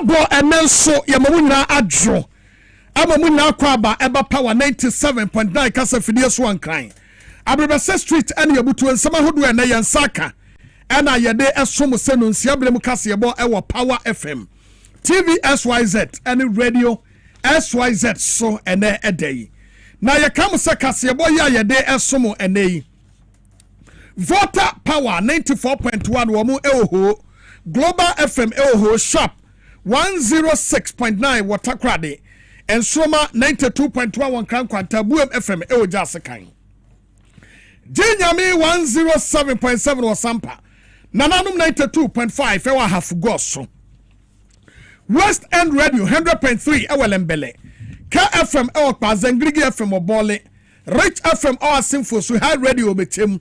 abo enenso yamamu nyina adwo amamu nyina kwaba eba power 97.9 kasa fidie so ankran Abrabase street ene yabutu ensama hodo ene yansaka ena yede esom senu nsiablem Kasiebo ewo Power FM TV SYZ ene radio SYZ so ene edei na yakam se Kasiebo ya yede esom ene yi Voter Power 94.1 womu ewo Global FM ewo sharp 106.9 Watakrade Ensoma 92.1 Kran Kwanta Buem FM ewo Jasekan Jinyami 107.7 Wasampa Nananum 92.5 ewa Hafugoso West End Radio 100.3 ewa Lembele KFM ewa Pazengrigi FM obole Rich FM ewa Sinfo High Radio obetem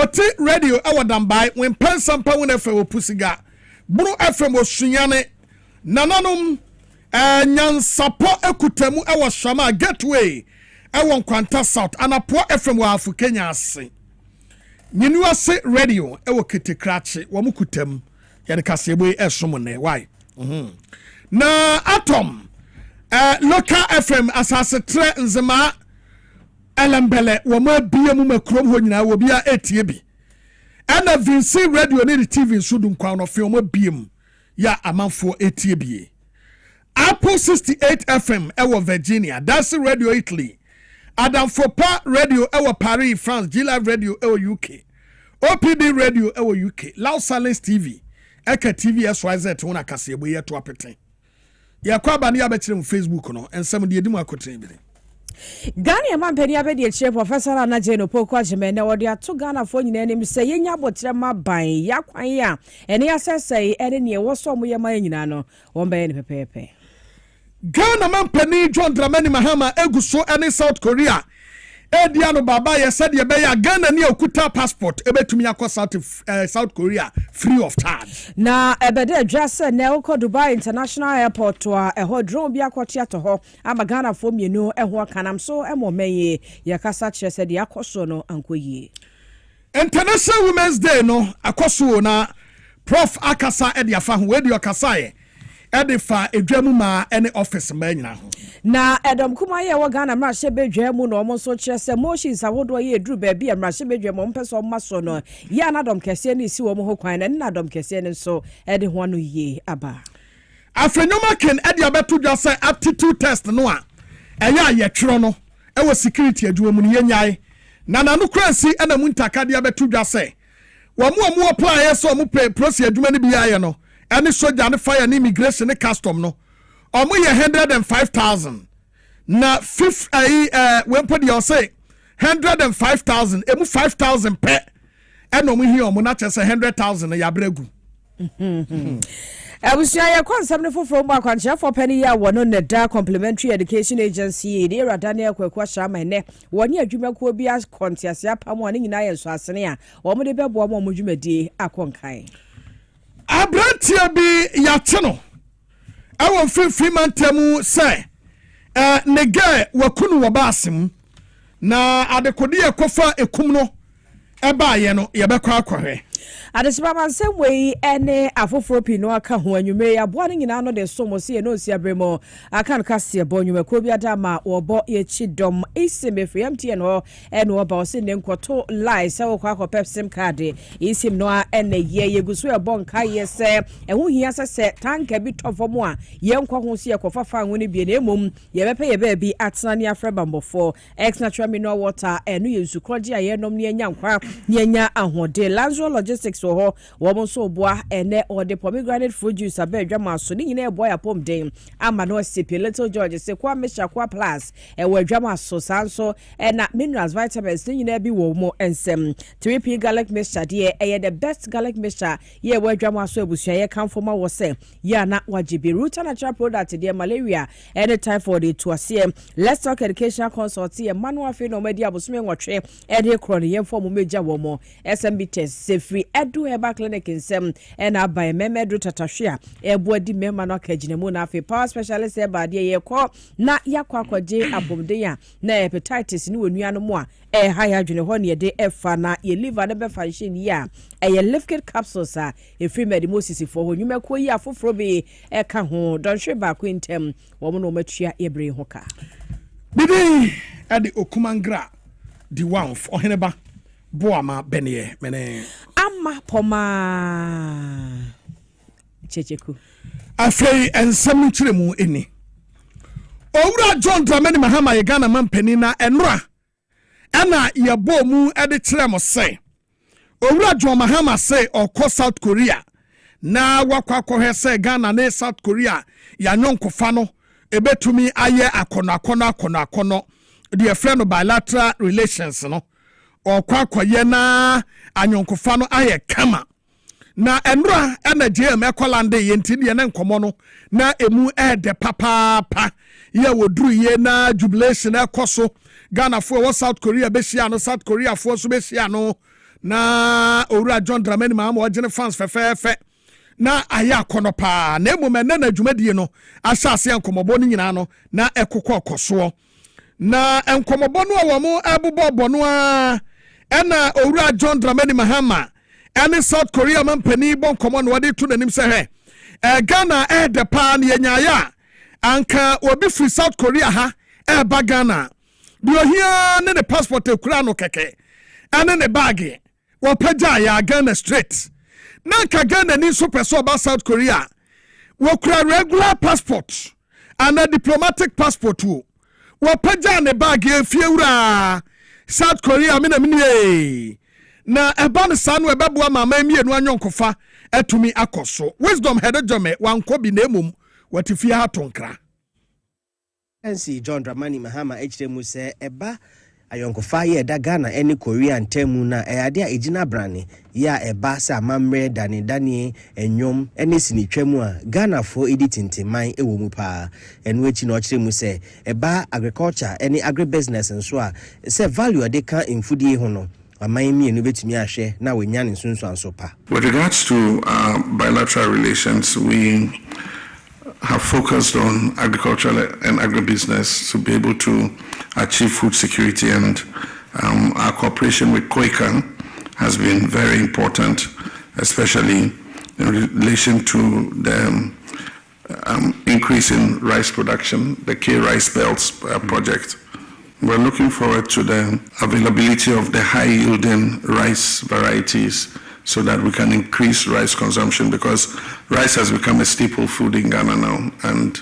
Oti Radio ewa Dambai when Pensampa wun FM opusiga Buru FM osunyane Nananum nyansapo ekutemu ewa Shama Gateway ewa Nkwanta South anapo FM wa Afu Kenya ase Nyinuase Radio ewa Kitikrachi wa mukutemu yade Kasiebo esomone why na Atom local FM asase tre nzema elembele wa mabie mu makrom ho nyina wo bia etie bi ana Vinci Radio ni TV sudu nkwa no film biem ya amanfo etie bi Apple 68 FM ewa Virginia that's Radio Italy Adam Fopa Radio ewa Paris France G-Live Radio ewa UK OPD Radio ewa UK Loud Silence TV Eka TV SYZ wona Kasiebo yeto apete ya kwa bani abetire mu Facebook no ensem de edimu akoten bi Ghana mampeni abedi eche Professor Anajeno Poko Ajemene wodi ato Ghana fo nyina enim se yenya botre maban yakwan ya ene asese ene ne woso mo yema nyina no wombe ne pepepe Ghana mampeni John Dramani Mahama eguso ene South Korea ediano baba ye said ye be ya Ghana ni okuta passport ebetumi akọ South Korea free of charge na ebede adwase na uko Dubai International Airport wa eho drone bi akọti ato ho ama Ghana fo mienu eho kanam so emomeye ye kasa kire said ye akoso no ankoyie International Women's Day no akoso na Prof akasa edi afa ho wedi okasa ye edifa edwamu ma ene office ma nyina ho na edom kuma ye wo Ghana mrahye bedwamu no omo so kire se motions awodo ye edru ba bia mrahye bedwamu ompeso maso no ya na dom kese ne si wo mo ho kwan na dom kese ne so edi ho no ye aba afrenyoma ken edi abeto dwa se aptitude test no a eya ye twero no ewo security adwumu no yenyae na nanu kransi ena muntaka de abeto dwa se wo mo apply so mo procedure adwuma ne bia ye no any soldier and fire and immigration and custom no omo ye 105,000 na fifth when put you say 105,000 emu 5,000 per and omo here omo na chese 100,000 ya bregu Abusia ya konsam ne foforo mu akwanche for penny ya wono ne da Parliamentary Education Agency de Radania kwakwa shama ne woni adwumakuo bi akontiase apamo ne nyina ye so asene a omo de bebo omo dwumadi akonkan Abrantia bi yacheno awon Fremantle say nege wakunu wabasim na adekodi ekofa ekum no eba ye no ye bekwa akwahe Adesiba mansem wei ene afoforo pino aka ho anwume ya boa ne nyina no de so mo se no si abremo aka no Kasiebo anwumakuo bi adama wobo ye chidom isim efriamtie no ene oba o se ne nkoto lie se wo kwa pepsim card isim no ene ye yeguso e bon ka ye se ehu hia se tanka bi tofomo a ye nkwa ho se ye kofafa ho ne bi na emom ye bepe ye ba bi atena ne afreba mbofo ex natural mineral water enu ye nsukrogye aye nom ne nya nkwa ne nya ahode Lanzo Logistics so ho wo so boa ene or the pomegranate fruit juice abedwa maso ni nyina eboya pom den ama no sipi Little George se kwa mesha kwa plus e wadwa maso sanso na minerals vitamins ni nyina bi wo mo ensem 3p garlic mixture de the best garlic mixture ye wadwa maso ebusua ye kan foma wo se ya na wajibi root natural product de malaria any typhoid to ase let's talk educational consult ye manual fe no media bosume nwotwe e de kro ne ye form meja wo mo SMB test se free afei edu heba clinic nsem na by memedro tatahwe a ebo di memma no akaginemu na afei power specialist eba de ye kɔ na yakɔ akɔgye abomden a na hepatitis ni onua no mu a high adwene ho ne de efa na ye liver ne be function ya liquid capsules a free medimosis for ho nyuma ko yi afoforo be ka ho don hwe ba ko intem wo mo no matua ebre ho ka bidi ade okumangra di wanf oheneba boama benye mene ama poma checheku afei ensem nkyeremu eni owura John Dramani Mahama ye Ghana mampani na enra ana yebo mu ede kyerem se owura John Mahama se okọ South Korea na wakwakohe se Ghana na South Korea ya nyonkofa no ebetumi aye akono the friend of bilateral relations no okwakoye na anyonkofa no aye kama na enra na JM ekolande yenti de na nkomo no na emu de papa ye woduru ye na jubilation ekoso Ghana fo wo South Korea behia no South Korea fo so behia no na owura John Dramani Mahama ogene fans fefefe na aya kono pa na emome na adwumadie no ahyase enkomobo no nyina no na ekokọ koso na enkomobo no wo mo abubobo no a na owura John Dramani Mahama any South Korea mampani bon komo no wade to nanim se he Ghana de pa na yanyaya anka obi free South Korea ha ba Ghana bi ohia ne the passport ekura no keke ane ne bag wo paja ya Ghana straight na ka Ghana ni super so ba South Korea wo kura regular passport and a diplomatic passport wo paja ne bag e fiewura South Korea me na eba ne sanu ebeboa mama mienu anyonkofa atumi akoso wisdom hedejome wanko bi na emum watifia hatonkra NC John Dramani Mahama hremu se eba ayonkofa ye da Ghana eni Korea ntemu na ade a ejina brane ya eba sa mamre dani enyom eni sinitwemu a Ghana fo edi tintiman ewo mu pa enu echi na hremu se eba agriculture eni agribusiness nso a se value de kan infudie ho no With regards to bilateral relations, we have focused on agriculture and agribusiness to be able to achieve food security, and our cooperation with Koikan has been very important, especially in relation to the increase in rice production, the K-Rice Belts project. We're looking forward to the availability of the high-yielding rice varieties so that we can increase rice consumption, because rice has become a staple food in Ghana now, and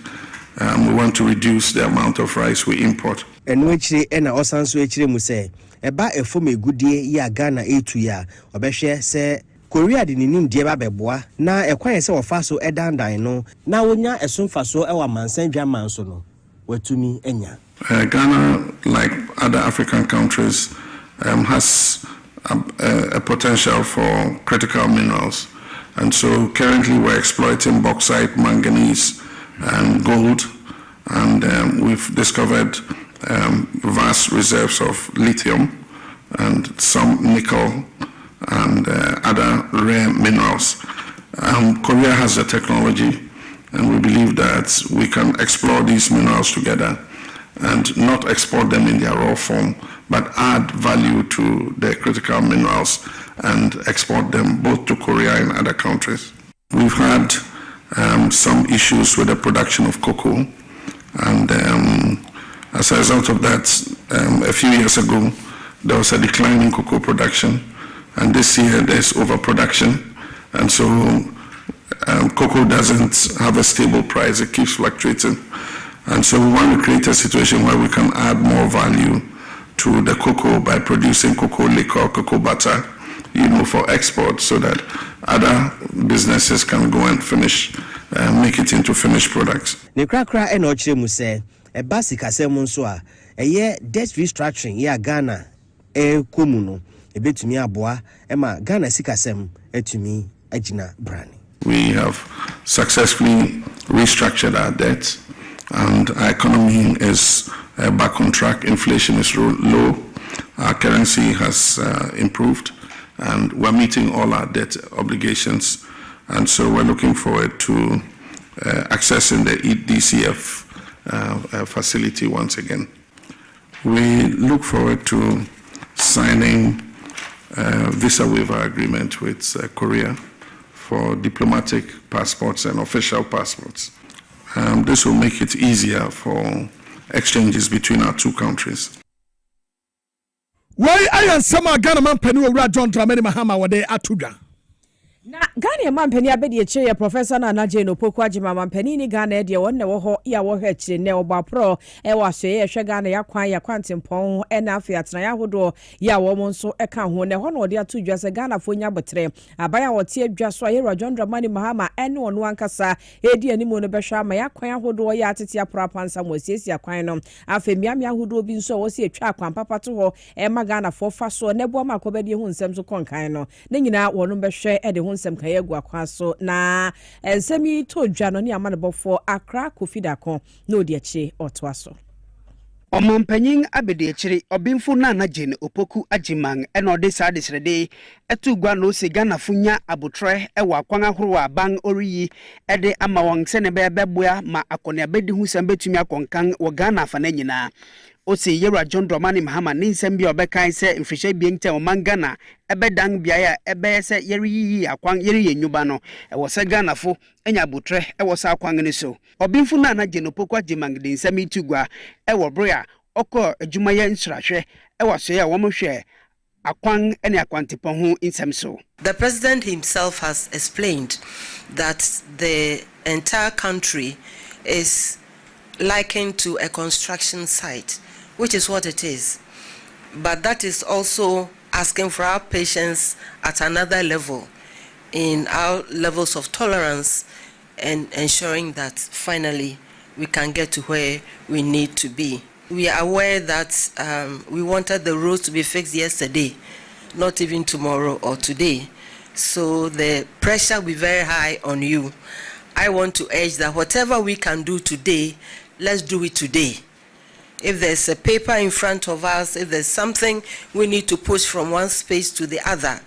we want to reduce the amount of rice we import. And which ena osanso echire mu se eba efome gudie ya Ghana etu ya obehwe se Korea di ninim die ba beboa na ekwan se ofa so edandan no na wonya esomfa so ewa mansan dwaman so no watumi enya. Ghana, like other African countries, has a potential for critical minerals, and so currently we're exploiting bauxite, manganese, and gold, and we've discovered vast reserves of lithium and some nickel and other rare minerals. Korea has the technology, and we believe that we can explore these minerals together and not export them in their raw form, but add value to the critical minerals and export them both to Korea and other countries. We've had some issues with the production of cocoa, and as a result of that, a few years ago, there was a decline in cocoa production, and this year there's overproduction, and so cocoa doesn't have a stable price, it keeps fluctuating. And so we want to create a situation where we can add more value to the cocoa by producing cocoa liquor, cocoa butter, for export, so that other businesses can go and make it into finished products. Ne krakra eno chire mu se e basic asem nso a eye debt restructuring ya Ghana komu no ebetumi aboa ema Ghana sikasem etumi agina brani. We have successfully restructured our debt, and our economy is back on track. Inflation is low. Our currency has improved, and we're meeting all our debt obligations. And so we're looking forward to accessing the DCF facility once again. We look forward to signing visa waiver agreement with Korea for diplomatic passports and official passports. This will make it easier for exchanges between our two countries. Why I am some Ghana man penny over John Dramani Mahama wade atuga. Na Ghana man penny abedi eche Professor na Jane Opoku Agyeman man penny ni Ghana de won na wo ho ya wo hwe ne oba pro e waso ye hwe Ghana ya kwantempon e na afi atena ya hodo ya wo mo nso e ka ho ne ho na ode atudwa se Ghana fo nya botre abaya wote adwa so ye John Dramani Mahama ene ono ankasa edi animu no behwa ama ya kwan hodo ya atete aprapansa mo siesia kwan no afi miamia hodo bi nso wo se atwa akwan papa to ho e ma Ghana fo fa so ne bo ma akobedi hu nsem so konkan no ne nyina wono behwe e de nsem kaye gwa kwaso na ensemi to dwa no ne amanebofo Accra Kofidakon na odi achi otwaso Omampanyin abedi echiri obimfu na Jane Opoku Agyeman eno de sa desrede etu gwa no se Ghana funya abotre ewa akwan ahoro aban oriyi ede ama won se ne beboa ma akone abedi hu sem betumi akonkan wo Ghana fa na nyina o se yera John Dramani Mahama ni nsem bi obekan se mfihye bi ntem man Ghana ebedan bia ya ebe se yeri akwan yeri yenyuba no ewo se Ghana fo enya abotre ewo se akwan ne so obimfu na Jane Opoku Agyeman de nsem itugwa ewo brea oko adwumaye nsrahwe ewo so ya wo mohwe akwan ene akwantepon hu nsem so. The president himself has explained that the entire country is likened to a construction site, which is what it is. But that is also asking for our patience at another level in our levels of tolerance and ensuring that finally we can get to where we need to be. We are aware that we wanted the roads to be fixed yesterday, not even tomorrow or today. So the pressure will be very high on you. I want to urge that whatever we can do today, let's do it today. If there's a paper in front of us, if there's something we need to push from one space to the other,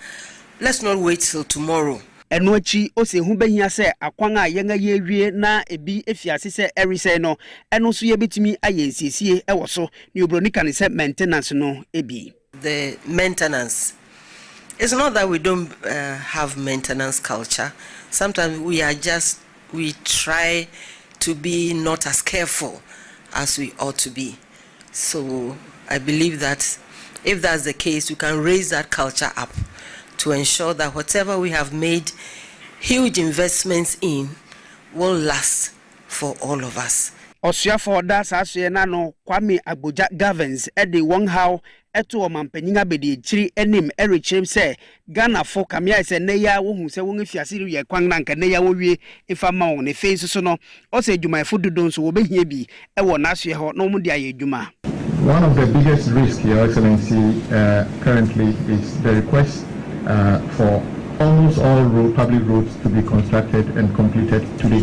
let's not wait till tomorrow. Enochi o se hu behia se akwan a yenga ye wie na ebi efiase se erise no eno so ye betimi ayensiesie ewo so ne obroni kan se maintenance no ebi. The maintenance, it's not that we don't have maintenance culture. Sometimes we try to be not as careful as we ought to be. So I believe that if that's the case, we can raise that culture up to ensure that whatever we have made huge investments in will last for all of us. Osua for that asue na no Kwame Agboja Gavins ede won how eto omampanyin abedi echiri enim erichim se Ghana for kamia se neya wo hu se won afiase ye kwan na nka neya wo wie ifa ma won ne face so no o se adwumayefo dodon so wo behia bi e wo na asue ho no mu dia ye adwuma. One of the biggest risks, Your Excellency, currently is the request for almost all public roads to be constructed and completed today,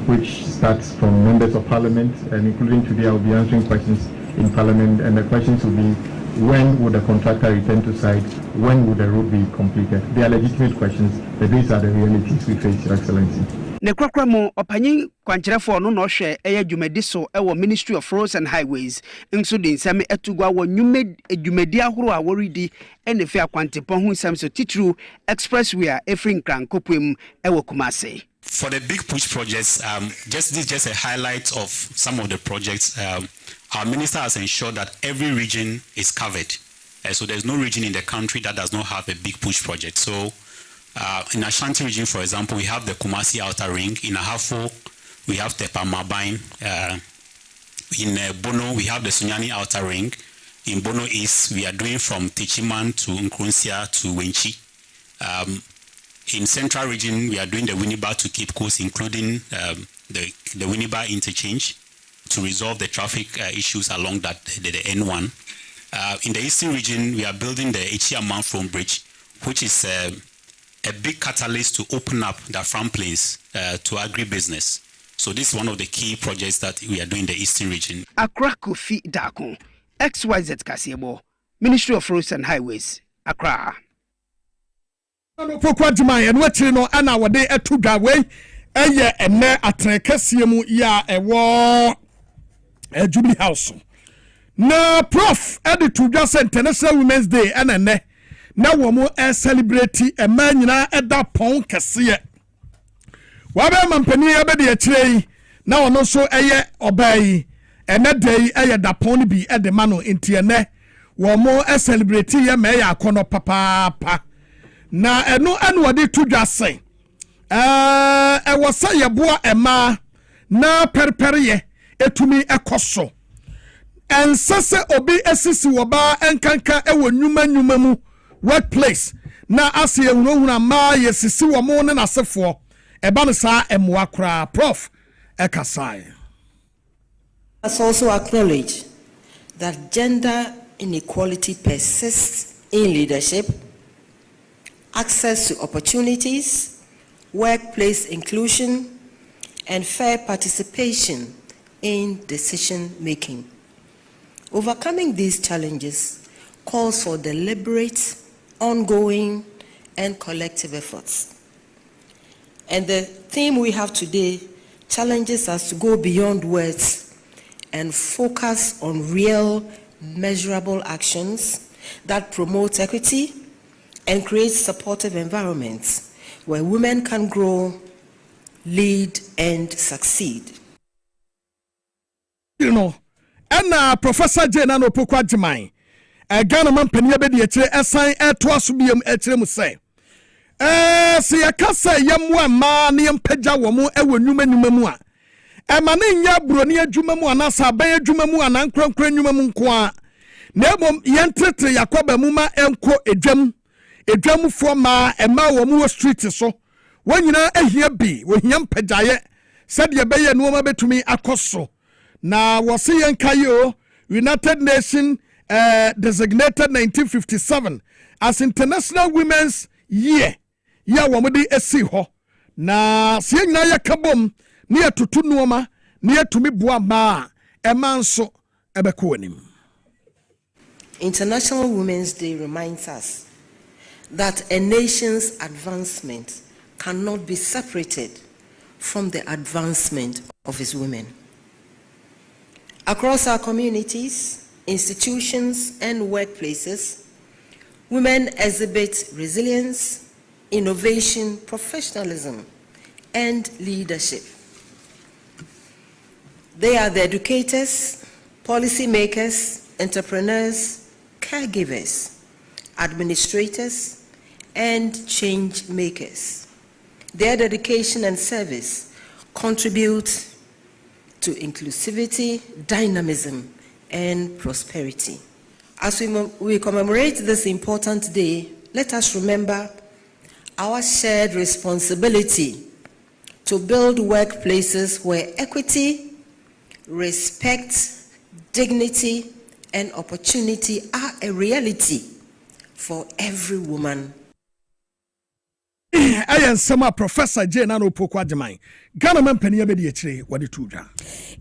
which starts from members of Parliament, and including today I will be answering questions in Parliament, and the questions will be, when would the contractor return to site, when would the road be completed? They are legitimate questions, but these are the realities we face, Your Excellency. Ne kwakwa mo opanyin kwankyerefo no no hwe eya dwumadi so ewo Ministry of Roads and Highways nso de nsem etugwa wo dwumadi ahoro a woridi ene fe akwantepon hu nsem so titru expressway a efrin krankopem ewo Kumase. For the big push projects, just a highlight of some of the projects. Our minister has ensured that every region is covered. So there's no region in the country that does not have a big push project. So in Ashanti region, for example, we have the Kumasi Outer Ring. In Ahafo, we have Tepa Mabain. In Bono, we have the Sunyani Outer Ring. In Bono East, we are doing from Techiman to Nkrumah to Wenchi. In Central region, we are doing the Winneba to Cape Coast, including the Winneba interchange to resolve the traffic issues along that the N1. In the Eastern region, we are building the Echiaman Bridge, which is a big catalyst to open up the front plains to agribusiness. So this is one of the key projects that we are doing in the Eastern region. Accra Kofidakon, XYZ Kasiebo, Ministry of Roads and Highways, Accra. no pokwa djman eno akiri no ana wode etu dwa we eye enne atre kase mu ya ewo Jubilee House na prof editu dwa se International Women's Day ana ne na wo mo celebrate e ma nyina eda pon kase wabe mampani abede akire na ono so eye obai ene day eye da pon bi e de mano entiene wo mo celebrate ye me ya akono papa na eno anu wode tu dwa se e wo se ye boa ema na perpereye etumi ekoso ensese obi esisi wo ba enkanka ewo nyuma mu workplace na ase ehunahuna ma yesisi wo mo ne nasefo eba no sa emoa kra prof ekasai. Let's also acknowledge that gender inequality persists in leadership, access to opportunities, workplace inclusion, and fair participation in decision making. Overcoming these challenges calls for deliberate, ongoing, and collective efforts. And the theme we have today challenges us to go beyond words and focus on real, measurable actions that promote equity and create supportive environments where women can grow, lead, and succeed. You know, and Professor Jane no pokwa djman Ghana man pania be de akire esan eto asubiem akire mu say se yakasa yamwa ma ne yempagya wo mu ewo nnuma mu a e ma ne nya broni adwuma mu anasa aban adwuma mu anan krankra nnuma mu nko a na ebom yentetre yakoba mu ma enko edwamfo ma ema wo mu street so wonyina ahia bi wo hia mpagyaye sade be ye no ma betumi akoso na wose yenkayo United Nations designated 1957 as International Women's Year. Ya wamudi esi ho na siye nyina yakabom ni atutu nuoma ni atumi bua ma emanso ebeko anim. International Women's Day reminds us that a nation's advancement cannot be separated from the advancement of its women. Across our communities, institutions, and workplaces, women exhibit resilience, innovation, professionalism, and leadership. They are the educators, policy makers, entrepreneurs, caregivers, administrators, and change makers. Their dedication and service contribute to inclusivity, dynamism, and prosperity. As we commemorate this important day, let us remember our shared responsibility to build workplaces where equity, respect, dignity, and opportunity are a reality for every woman. I am some Professor Jane no pokwa djman Ghana man pania be de akire wade tudwa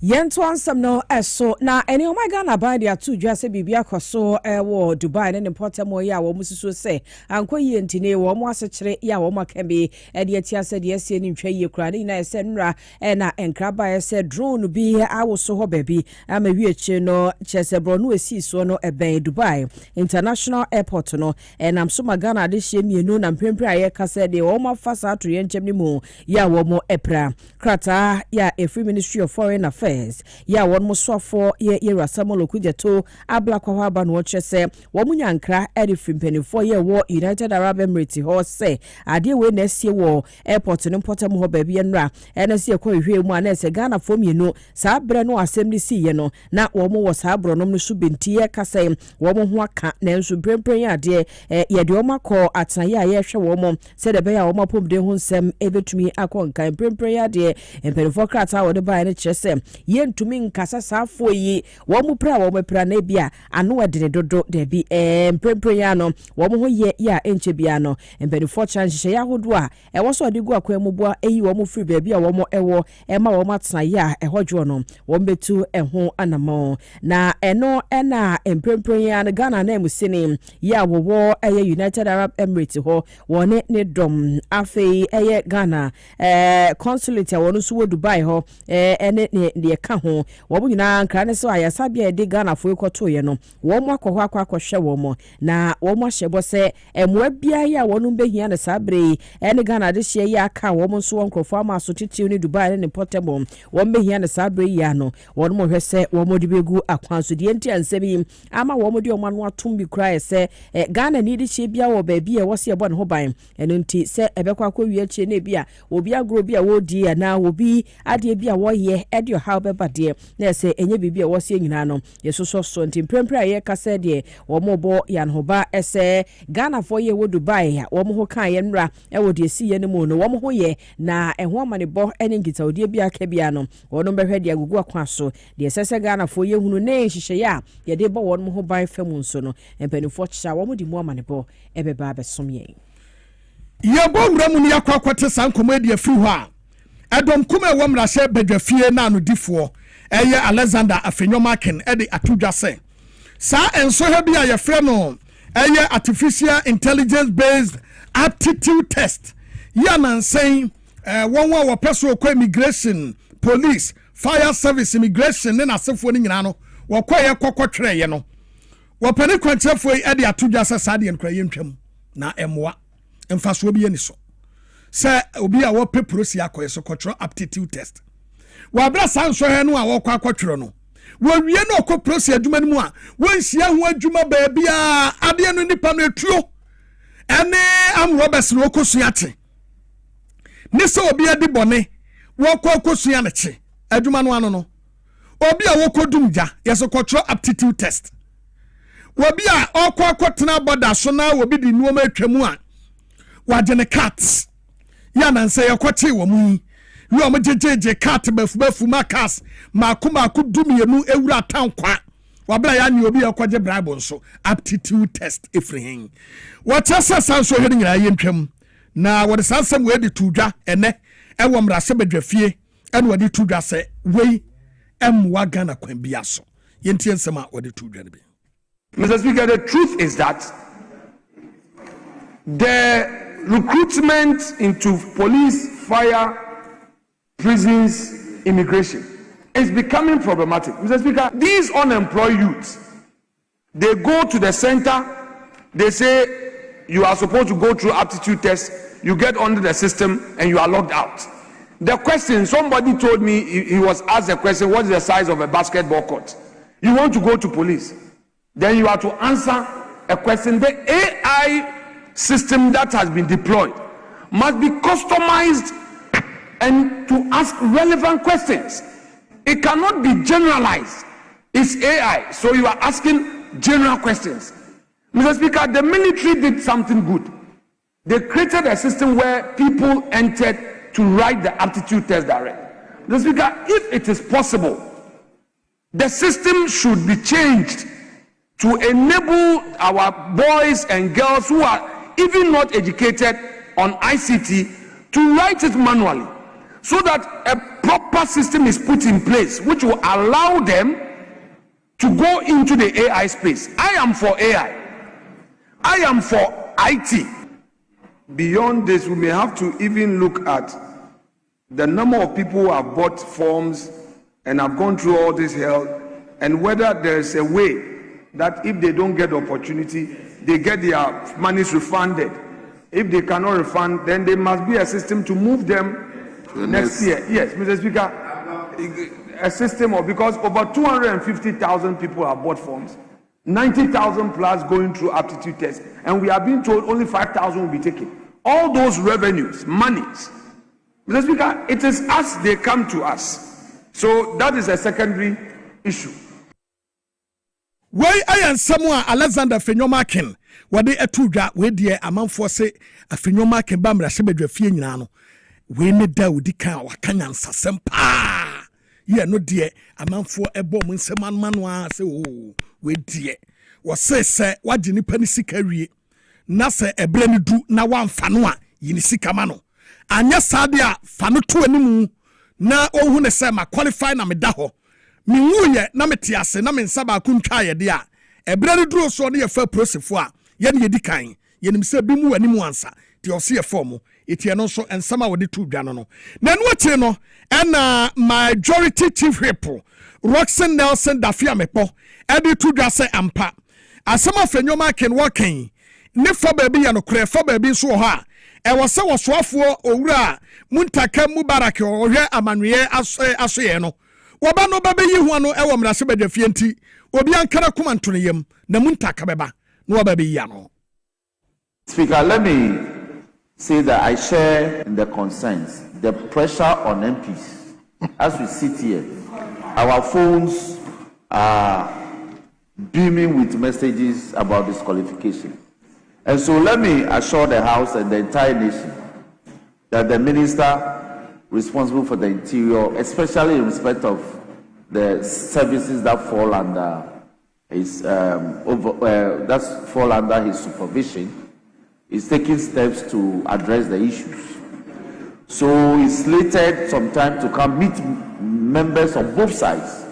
yento ansam no eso na ene o my Ghana ban de atudwa se bibia koso wo Dubai ne importer mo ya wo mususu se ankoyi ntine wo mo asechire ya wo makambe e de atia se de asie ni ntwa ye kura ni na ese nra na enkraba ese drone bi awoso ho baby ama wieche no chese bro no esi so no eben Dubai International Airport no enam so Ghana de hye mienu na mpempre aye kase de wo ma fasa to ye nkyem ni mu ya wo mo epra krata ya Free Ministry of Foreign Affairs ya won mo swafo ye Rasamolo kujeto ablakwa aba no chese wo munyankra edifim penifo ye wo United Arab Emirates ho se ade we na sie wo airport no potem ho ba bia nra ena sie kwa hwe mu ana se Ghana fo mienu sa bre no asem ni si ye no na wo mo wo sa bro no no su bentie kase wo mo ho aka na nsu prempren ade ye de o makọ atanye a ye hwe wo mo se de be ya wo mapom de ho nsem ebetumi akonkan prempre ya de emperifo krata wo de ba ne kyerese ye ntumi nkasa saafo yi wo mu pra wo mepra na bia ano adene dodo de bi prempre ya no wo ho ye ya enche bia no emperifo chanhye ya hodo a wo so de gu akwa mu boa eyi wo mu free baabi a wo mo ewo ema wo matena ya ehodwo no wo betu eho anamo na eno na emprempren ya na Ghana na emusini ya wo United Arab Emirates ho wone ne dom afei Ghana consulate wo no so Dubai ho ene ne ka ho wo nyina nkra ne so ayasabia de Ghana fo ekoto ye no wo mo akọ hwe wo mo na wo mo hyebo se emwa bia ya wo no behia na sabre ene Ghana de hye ya ka wo mo so nkrofo ama so titi ne Dubai ne portable wo behia na sabre ya no wo mo hwe se wo mo de begu akwan so de enti ansebi ama wo mo de o manu atom bi kra se Ghana ni de hye bia wo ba bia wo se ebo ne ho ban eno nti se ebekwa akọ wi achi ne bia obi agro bia wo di na obi ade bia wo ye ede how be bade na se enye bibia wo se nyina no yesoso so nti prempre aye kase de wo mo bo ya no ba ese Ghana fo ye wo Dubai ya wo mo ho kan ye nra e wo de si ye ne mo no wo mo ho ye na eho amane bo ene ngita odi bia ka bia no wo no behwe de agugu akwa so de sese Ghana fo ye hunu ne hihye ya ye de bo wo mo ho ban fam nso no empanifo kya wo mo di mo amane bo ebeba abesom ye ye bo mra mu ni akwakwate sankomo edi afiri ho a edom kuma wo mra hye badwafie na no difo eye Alexander Afenyomakin ede atudwa se sa enso ha bia ye frɛ no eye artificial intelligence based aptitude test ya nansen won wo peso ko immigration police fire service immigration ne nasefo ni nyina no wo kwaye kokotwere ye no wo pani kwankyerefo ede atudwa se sa de nkra ye ntwam na emwa emfaso bi ye ni so se obi a wo peprosi akoye so cultural aptitude test wa bra sanso he no a wo kwa akotwere no wo wie no okoprosi adwuma ni mu a wo nhia ho adwuma ba bia ade no nipa no etuo ene am Roberts no okosua che ne se obi adi bone wo okosua ne che adwuma no ano no obi a wo kodumja yeso cultural aptitude test obi a okotena boda so na obi di nuoma atwamu a wagene cats ya na nse yakote wo mu yo mo jejeje cat bafu makas maku dumienu ewura tankwa wabla ya ni obi yakoje bribe nso aptitude test efrihen wachasa sanso hedi nyina yentwam na wode sansam we di tudwa ene ewo mrase badwafie ene wode tudwa se wei emwa Ghana kwan bia so yentie nsema wode tudwa ne bi. Mr. Speaker, the truth is that the recruitment into police, fire, prisons, immigration is becoming problematic. Mr. Speaker, these unemployed youths, they go to the center, they say you are supposed to go through aptitude test, you get under the system and you are locked out. The question, somebody told me, he was asked the question, what is the size of a basketball court? You want to go to police, then you have to answer a question. The AI system that has been deployed must be customized and to ask relevant questions. It cannot be generalized. It's AI, so you are asking general questions. Mr. Speaker, the military did something good. They created a system where people entered to write the aptitude test direct. Mr. Speaker, if it is possible, the system should be changed to enable our boys and girls who are even not educated on ICT to write it manually, so that a proper system is put in place which will allow them to go into the AI space. I am for AI. I am for IT. Beyond this, we may have to even look at the number of people who have bought forms and have gone through all this hell, and whether there is a way that if they don't get the opportunity, they get their monies refunded. If they cannot refund, then there must be a system to move them next year. Yes, Mr. Speaker, a system of, because over 250,000 people have bought forms, 90,000 plus going through aptitude tests, and we are being told only 5,000 will be taken. All those revenues, monies, Mr. Speaker, it is us, they come to us. So that is a secondary issue. wei ayan samu Alexander Fenyomakin wade etudwa we de amanfo se Fenyomakin ba mra sebedwa fie nyina no we ne da odi kan wakanya nsasem pa ye no de amanfo ebo mu nsemanmano a se o we de wo se waje nipa ni sika wie na se ebre ni du na wamfa no a yini sika ma no anya sade a fa no to animu na ohu ne se ma qualify na me da ho mi wuye na meti ase na me nsa ba kuntwa ye de a ebre ni duro so ne ye fa prosefo a ye ne yedi kan ye nim se bi mu animu ansa de ose ye form etie no so ensama wode tu dwa no na no akire no na majority chief whip Roxanne Nelson Dafia Mepo edi tu dwa se ampa asema Fenyomakin ken working ne fa ba bi ya no kure fa ba bi so ho a e wo se wo soafo owura Muntaka Mubarak ohwe amanwe asoye no wo ba no ba be yi ho no e wo mrase badwafie nti obi ankara kuma ntono yam na Muntaka beba no wo ba be yi no. Speaker, let me say that I share in the concerns, the pressure on MPs. As we sit here, our phones are beaming with messages about disqualification. And so let me assure the House and the entire nation that the minister responsible for the interior, especially in respect of the services that fall under his supervision, is taking steps to address the issues. So he's slated sometime to come meet members of both sides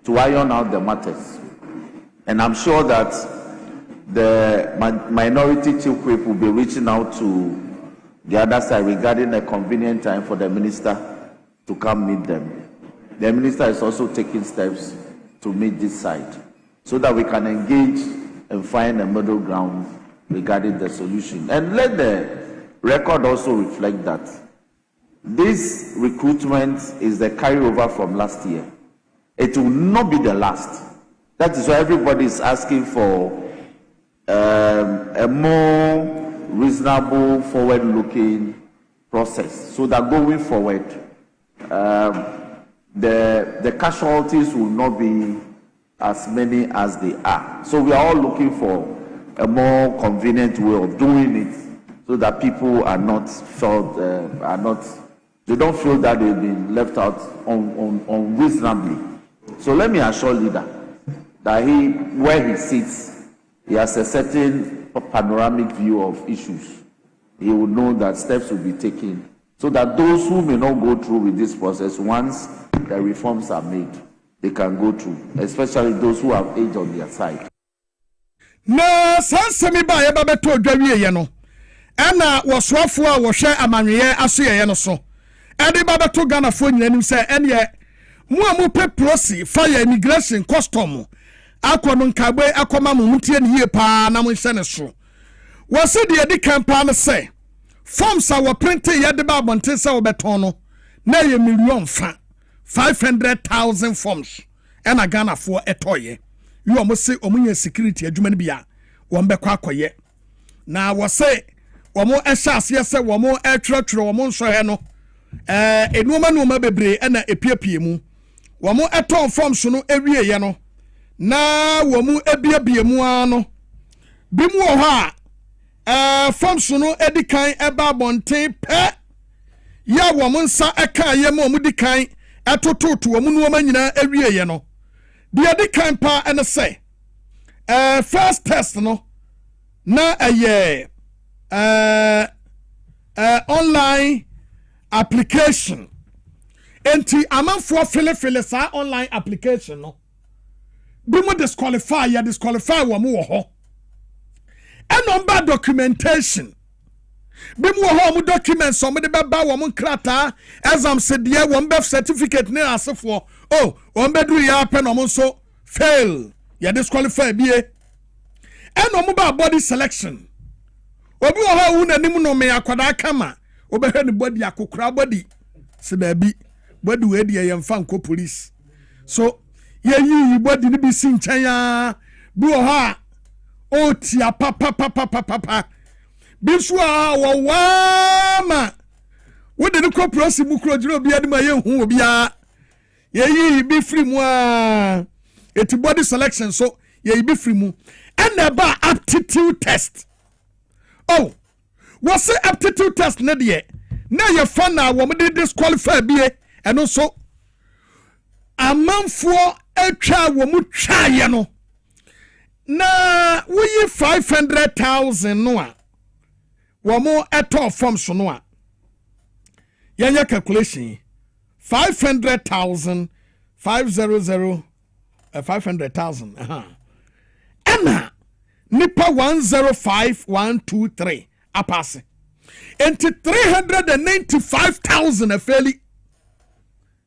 to iron out the matters. And I'm sure that the minority chief whip will be reaching out to the other side regarding a convenient time for the minister to come meet them. The minister is also taking steps to meet this side so that we can engage and find a middle ground regarding the solution. And let the record also reflect that this recruitment is the carryover from last year. It will not be the last. That is why everybody is asking for a more reasonable, forward-looking process, so that going forward, the casualties will not be as many as they are. So we are all looking for a more convenient way of doing it, so that people are not felt they don't feel that they've been left out unreasonably. So let me assure leader that where he sits, he has a certain panoramic view of issues. He will know that steps will be taken so that those who may not go through with this process, once the reforms are made, they can go through, especially those who have age on their side. Na sansemi ba ye ba beto dwawie ye no ena wosoafo a wo hwe amanwe aso ye no so ede ba beto Ghana fo nyinanim se ene mu amu peprosi fire immigration custom akono nkagbe akoma mu mutie ne yie pa na mu hye ne so wo se de edi kampa ne se forms a wo print ye de ba bonten se wo beton no na ye million fa 500,000 forms ena Ghana fo etoye you almost say omunya security adwuma ne bia wo mbekọ akoye na wo say wo mo ehase se wo mo etwetwere wo mo nso he no enuma bebre na epiepie mu wo mo eton forms no ewie ye no na wo mu ebiebie mu ano bi mu ho a forms no edikan eba bonten pe ya wo mo nsa eka ye mo mu dikan etototo wo mu no manyina ewie ye no the other kind pa and say first test no na online application enti amanfo fele sa online application no bi mo disqualify wo mo wo ho and number documentation bi mo ho mo documents so mo de beba wo mo krata exam se de wo mo certificate ne asefo oh on bedu ya pen no so fail ya disqualify bie eno mo ba body selection obi wo ha wu nanim no me akwada kama obehwe ne body akokura body se da bi body we de ye mfa nko police so ye yi body ni bi sin chan ya bi wo ha o tia papa bisu a wo wama wo de ne ko prosi mu kro jiro bia de ma ye hu obi a ye yi bi free mu a eti body selection so ye be free mu and about aptitude test. Oh, what's the aptitude test na de na ye fan na wo me disqualify bie and also amanfo atwa wo mu twa ye no na we 500,000 no a wo mo eto form so no a yenya calculation 500,000 500 500,000 Emma nipa 105,123 apase into 395,000 a fairly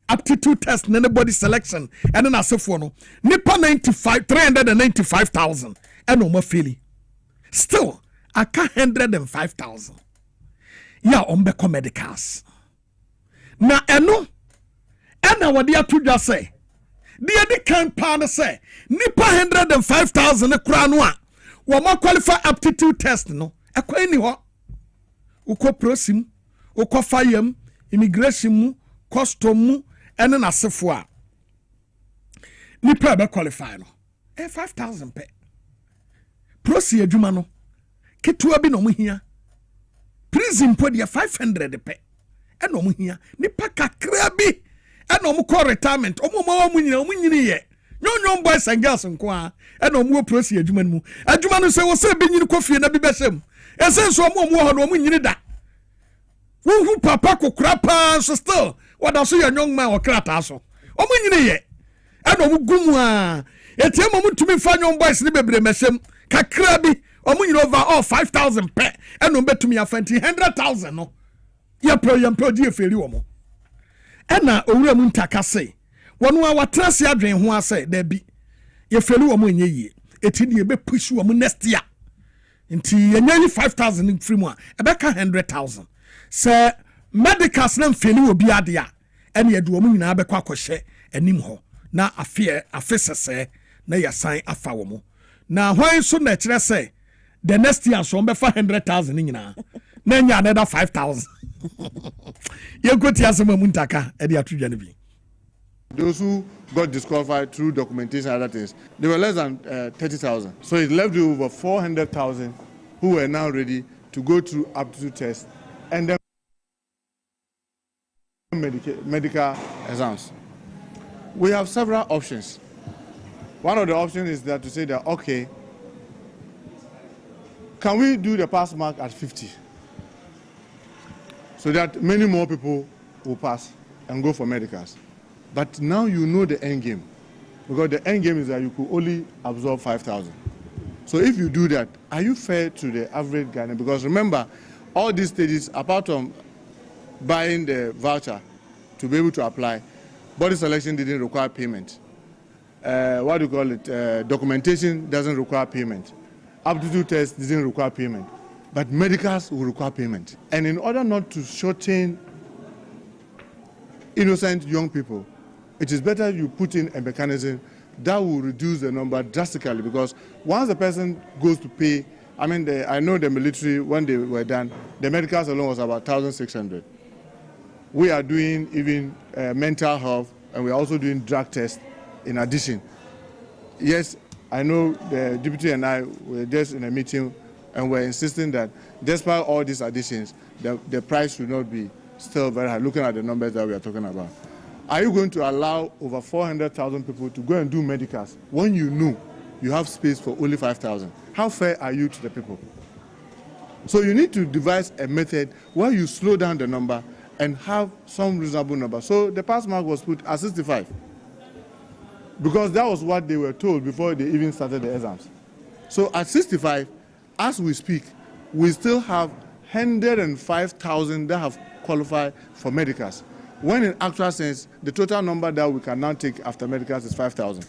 aptitude test and anybody selection and then asefo no nipa 395,000 and no more fairly still aka 105,000 ya ombeko medicals na eno ena wadi atudwa say the kan pan say nipa 105,000 kura no a wo ma qualify aptitude test no ekwa ni ho ukọ prosim ukọ fayam immigration mu custom mu ene na sefo a nipa be qualify no 5,000 pe prosi adwuma no ketua bi no mu hia prison po dia 500 pe eno mu hia nipa kakra bi eno mu call retirement omo ma mu nyini ye nyonyo boys and girls nko a eno mu prosi adwuma no mu adwuma no se wo se bi nyini kofie na bi beham esen so omo ho no mu nyini da wo papa kokura pa so still what also your young man okrata so omo nyini ye eno mu gumu a etie mo mutumi fa nyom boys ni bebre mesem kakra bi omo nyini over all 5,000 pe eno betumi afanti 100,000 no ya pro di eferi wo mo ena owura mu ntaka say wono a watrase adwen ho ase da bi ye feli wo mo enye yie eti ne be push wo mo next year nti yenye 5,000 free mu a ebeka 100,000 se medicals na feli wo bi ade a ene ye de wo mo nyina bekwa akohye anim ho na afesese na yasan afa wo mo na hwan so na kire say the next year so befa 100,000 nyina na nya another 5,000 ye go tia some mu ntaka e de atudwa ne bi. Those who got disqualified through documentation and other things, they were less than 30,000. So it left you over 400,000 who were now ready to go through aptitude tests and then medical exams. We have several options. One of the options is that to say that, okay, can we do the pass mark at 50? So that many more people will pass and go for medicals. But now you know the end game, because the end game is that you could only absorb 5,000. So if you do that, are you fair to the average Ghanaian? Because remember, all these stages, apart from buying the voucher to be able to apply, body selection didn't require payment. What do you call it? Documentation doesn't require payment. Aptitude test didn't require payment. But medicals will require payment. And in order not to shorten innocent young people, it is better you put in a mechanism that will reduce the number drastically, because once the person goes to pay, I mean, I know the military, when they were done, the medicals alone was about 1,600. We are doing even mental health, and we are also doing drug tests in addition. Yes, I know the deputy and I were just in a meeting and we're insisting that despite all these additions, the price should not be still very high, looking at the numbers that we are talking about. Are you going to allow over 400,000 people to go and do medicals when you know you have space for only 5,000? How fair are you to the people? So you need to devise a method where you slow down the number and have some reasonable number. So the pass mark was put at 65, because that was what they were told before they even started the exams. So at 65, as we speak, we still have 105,000 that have qualified for medicals, when in actual sense, the total number that we can now take after medicals is 5,000.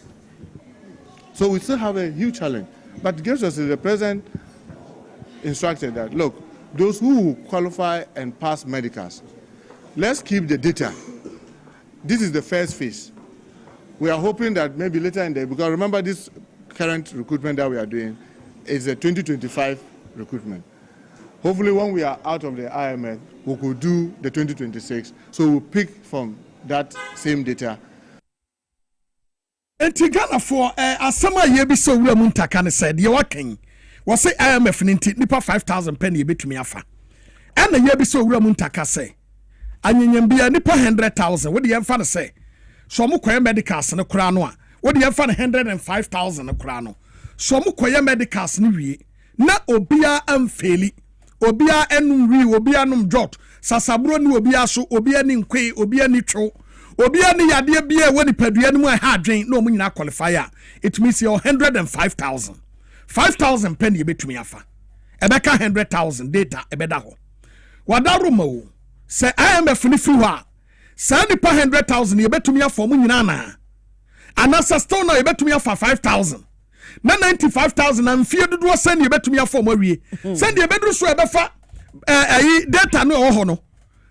So we still have a huge challenge. But graciously, the president instructed that, look, those who qualify and pass medicals, let's keep the data. This is the first phase. We are hoping that maybe later in the, because remember this current recruitment that we are doing is a 2025 recruitment. Hopefully when we are out of the IMF, we could do the 2026. So we'll pick from that same data enti Ghana for asema ye bi so wura mu ntaka ne said ye waken was say IMF ninti nipa 5,000 penny betumi afa ena ye bi so wura mu ntaka say anyanyam bia nipa 100,000 wo de yemfa ne say so mo koye medicals ne kura no a wo de yemfa ne 105,000 ne kura no so mo koye medicals ne wie na obia amfeli obia enum wi obia num jot sasabro ni obia so obia ni nkwe obia ni two obia ni yade bia woni padua ni mu ha adwen na omu nyina qualifier it means your 105,000 5,000 penny betumi afa ebeka 100,000 data ebeda ho wadaruma o se IMF ni fi ho sa nipa 100,000 ye betumi afa omu nyina na anasa store na ye betumi afa 5,000 na 95,000 amfie dodo send ye betumi afa omu awie send ye bedru so ebefa data no ho no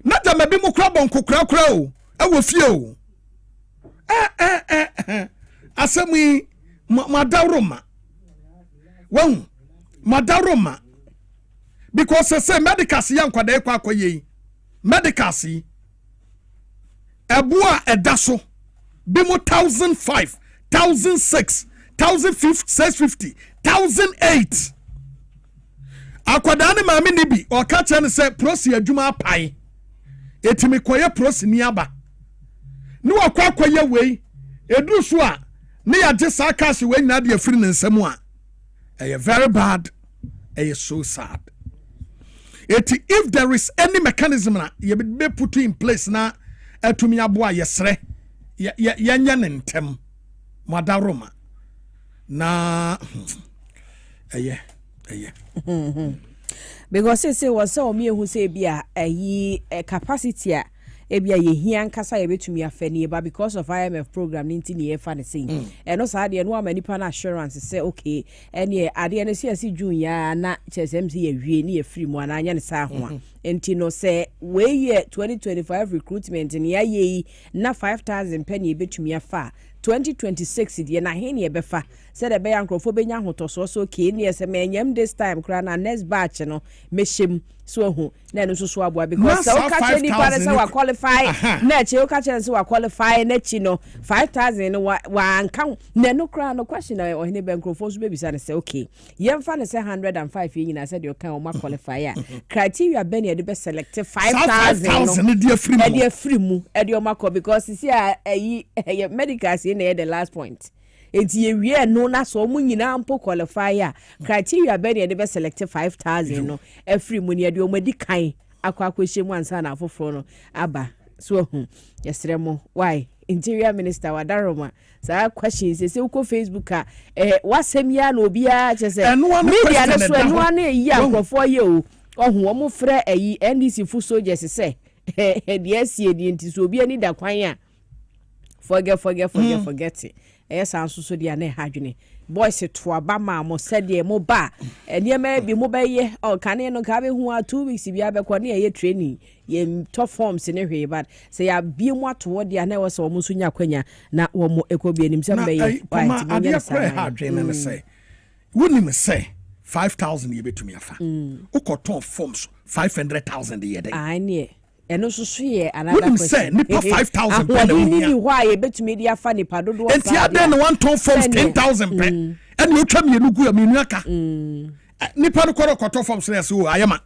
na jama bi mu kra bon kokra o ewo fie o asemi madaroma won madaroma because say medicals yankwada ekwa akoye medicals ebua edaso bi mu 1,005 1,006 1,650 1,008 akwada ne maame ni bi o ka che ne say prosi adwuma apai etimi koye prosi ni aba ni wakwa koye wei edu so a ne ya je sa cash we nyina de afiri ne nsam a very bad so sad if there is any mechanism na you be put in place na atumi aboa yesre yanya ne ntem madaroma na because say was so me who say bia capacity a ebia ye hia nkasa ye betumi afani ba because of IMF program ninti ne ye fa ne sei no sa de no amani pa na assurance say okay ene ade ne si June ya na chesem si ye wie ne ye free mu ana anya ne sa ho a enti no say we ye 2025 recruitment ne ya ye na 5,000 penny betumi afa 2026 die na he ne befa said the bayan crofo benya hotoso so okay ne se menyam this time kra na next batch no mehim so hu na no so aboa because so ka che ni pare say wa qualify na che o ka che say wa qualify na chi no 5,000 wa anka na no kra no question o hene ben crofo so be bisa ne say okay yemfa ne say 105 yin na say the kan o ma qualify a criteria ben ye de be select 5,000 no e free mu e de o ma ko because see medical na the last point enti ye wie no na so mu nyina mpo qualify a criteria be dey be select 5,000 no every mu ne dey o madi kan akwakwehye mu ansa na afoforo no aba so yesre mo why interior minister wadaroma sa questions say uko Facebook a wasem ya na obi a chese media na so enu ana yi akrofo ye o ohun omo frɛ NDC fu soldiers say dey sie dey enti so obi ani da kwan a forget it. Esa so dia na hadwene boys to aba ma mo said ye mo ba eniema bi mo ba ye o kane no ka be hu a 2 weeks bi abekọ na ye training ye top forms ne hwe but say ya bi mo ato dia na wo so mo so nya kwanya na wo mo ekobi enim se mbe ye right mo nya sa hadwene ne say woni me say 5,000 ye betumi afa ukoton forms 500,000 ye dey anye eno so ye another question say nipa 5,000 pen ni why ye betumi dia fa nipa dodo enti ade na one ton forms 10,000 pen ene otwa mienu gu mienu aka nipa no koro koto forms na so ayema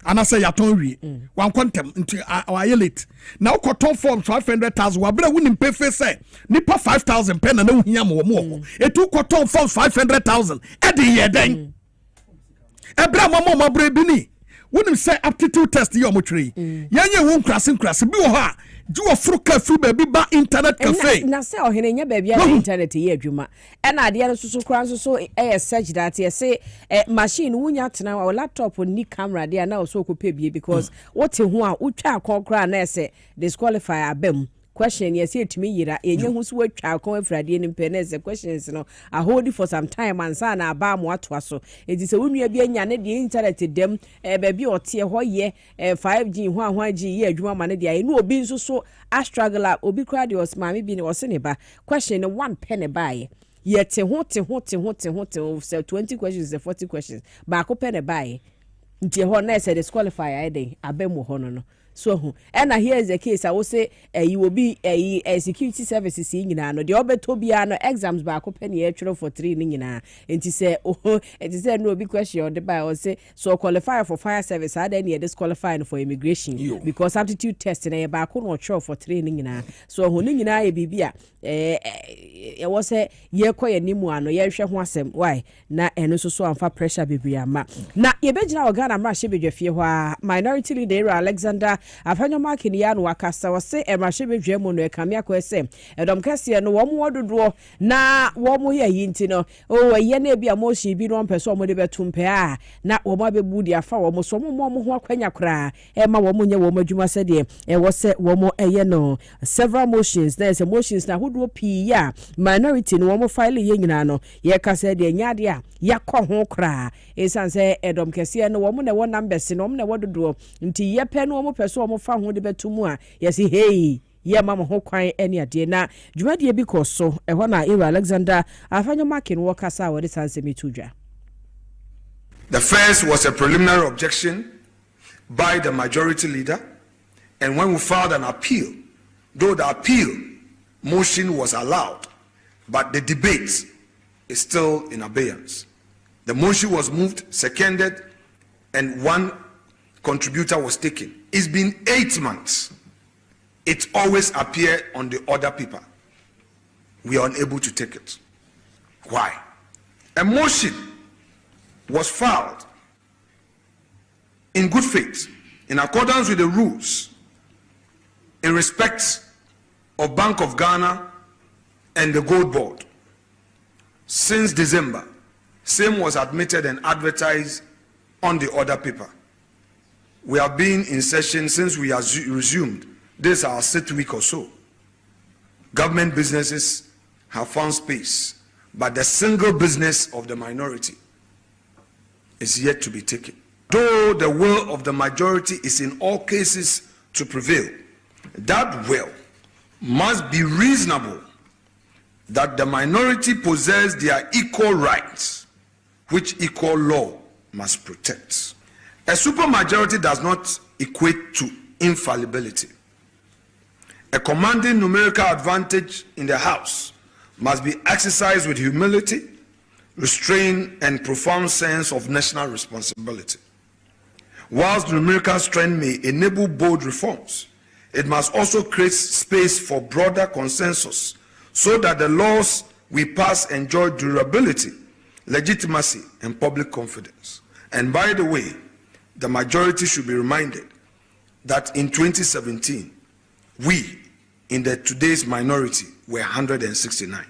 ana say ya ton wie wan kontem nti aye late na ukoton forms 500,000 wa bra woni mpefe say nipa 5,000 pen na ohia mo mo etu koton forms 500,000 ede ye den ebra mo mabra bi ni wonim say aptitude test ye omotwere yanye won krase bi wo ha ji wo furu cafe ba bi ba internet cafe na say ohene nya ba bia internet ye adwuma e na ade no so kran so search that ye say machine wunya tena wa laptop ni camera there na so kope bie because what ho a utwa akokra na say disqualify abem question yes etimi yira enye hu so watwa akon afrade ni penese questions no a hold for some time ansa na aba mo atoa so edi se wonua bi anya ne de internet dem ba bi ote ho ye 5G ho ahwaji ye adwuma ma ne de ayi no obi nso so a struggle obi kra de osmame bi ne osene ba question no one pen buy yet te ho 20 questions 40 questions ba ko pen buy nti ho na se disqualify ai dey abem ho no so and here is the case I will say you will be a security services nyina no the obeto bia no exams ba ko penny actually for 3 nyina enti say oh it is no be question the by or say so qualify for fire service and then you disqualifying for immigration because aptitude test na ba ko no sure for 3 nyina so ho nyina e bibia e was say ye koye nimu ano ye hwe ho asem why na eno so amfa pressure bibia ma na ye begina organa mra hye bedwafie ho a minority leader Alexander afanyo makini ya no wakasa wose emahye bedwa mu no e kamia ko ese edom kase no wo mo wododo na wo mo ye yinti no o ye na bia mo hye bi no mpeso mo de betumpe a na wo ma bebu dia fa wo mo so mo ho akwanya kra e ma wo mo nye wo madwuma sede e wo se wo mo eye no several motions there's emotions na hodo pi ya minority no wo mo file ye nyina no ye kase de nyade a yakọ ho kra esanse edom kese no wo mo na wo numbers no mo na wododo nti ye pe no wo mo peso wo mo fa ho de betumu a ye si hey ye mama ho kwan ene ade na dwumadie bi koso ehọ na Ewa Alexander afanyo makin wo kasa wo de sanse mitudwa. The first was a preliminary objection by the majority leader, and when we filed an appeal, though the appeal motion was allowed, but the debate is still in abeyance. The motion was moved, seconded, and one contributor was taken. It's been 8 months. It always appears on the other paper. We are unable to take it. Why? A motion was filed in good faith, in accordance with the rules, in respect of Bank of Ghana and the Gold Board. Since December, same was admitted and advertised on the other paper. We have been in session since we have resumed. This is our 6th week or so. Government businesses have found space, but the single business of the minority is yet to be taken. Though the will of the majority is in all cases to prevail, that will must be reasonable, that the minority possess their equal rights, which equal law must protect. A supermajority does not equate to infallibility. A commanding numerical advantage in the House must be exercised with humility, restraint, and profound sense of national responsibility. Whilst numerical strength may enable bold reforms, it must also create space for broader consensus so that the laws we pass enjoy durability, legitimacy, and public confidence. And by the way, the majority should be reminded that in 2017, we, in the today's minority, were 169.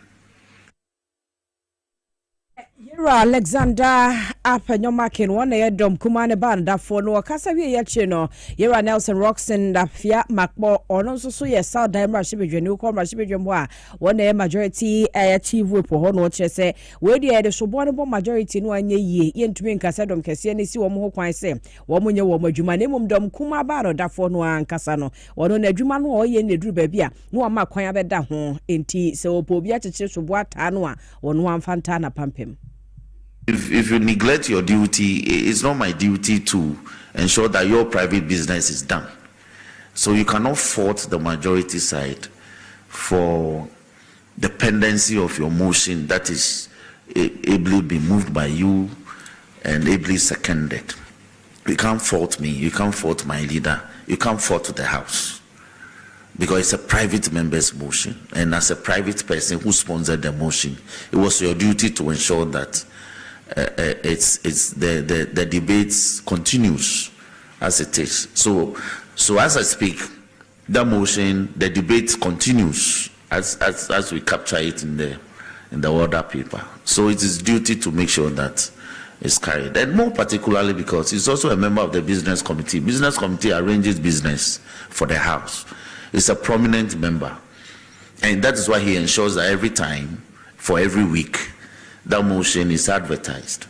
Yera Alexander apanyo makin one ye dom kumane banda for no kasa wie ye che no Yera Nelson Roxon da fia makbo ono so ye South Diamond shibedwenu ko shibedwemu a one ye majority achieve we po ho no che se we de de so bo no majority no anya yie ye ntumi nkasa dom kese ne si wo mo ho kwan se wo mo nye wo madwuma ne mum dom kuma ba da for no ankasa no wono na adwuma no o ye ne duru ba bia no wa ma kwan abeda ho enti se opo bia cheche so bo ata no a wono amfanta na pampem. If you neglect your duty, it's not my duty to ensure that your private business is done. So you cannot fault the majority side for the pendency of your motion that is ably be moved by you and ably seconded. You can't fault me, you can't fault my leader, you can't fault the House. Because it's a private member's motion. And as a private person who sponsored the motion, it was your duty to ensure that the debates continues as it is. So as I speak, the motion, the debate continues as we capture it in the order paper. So it is duty to make sure that it's carried, and more particularly because he's also a member of the business committee. Business committee arranges business for the House. He's a prominent member, and that is why he ensures that every time, for every week, that motion is advertised.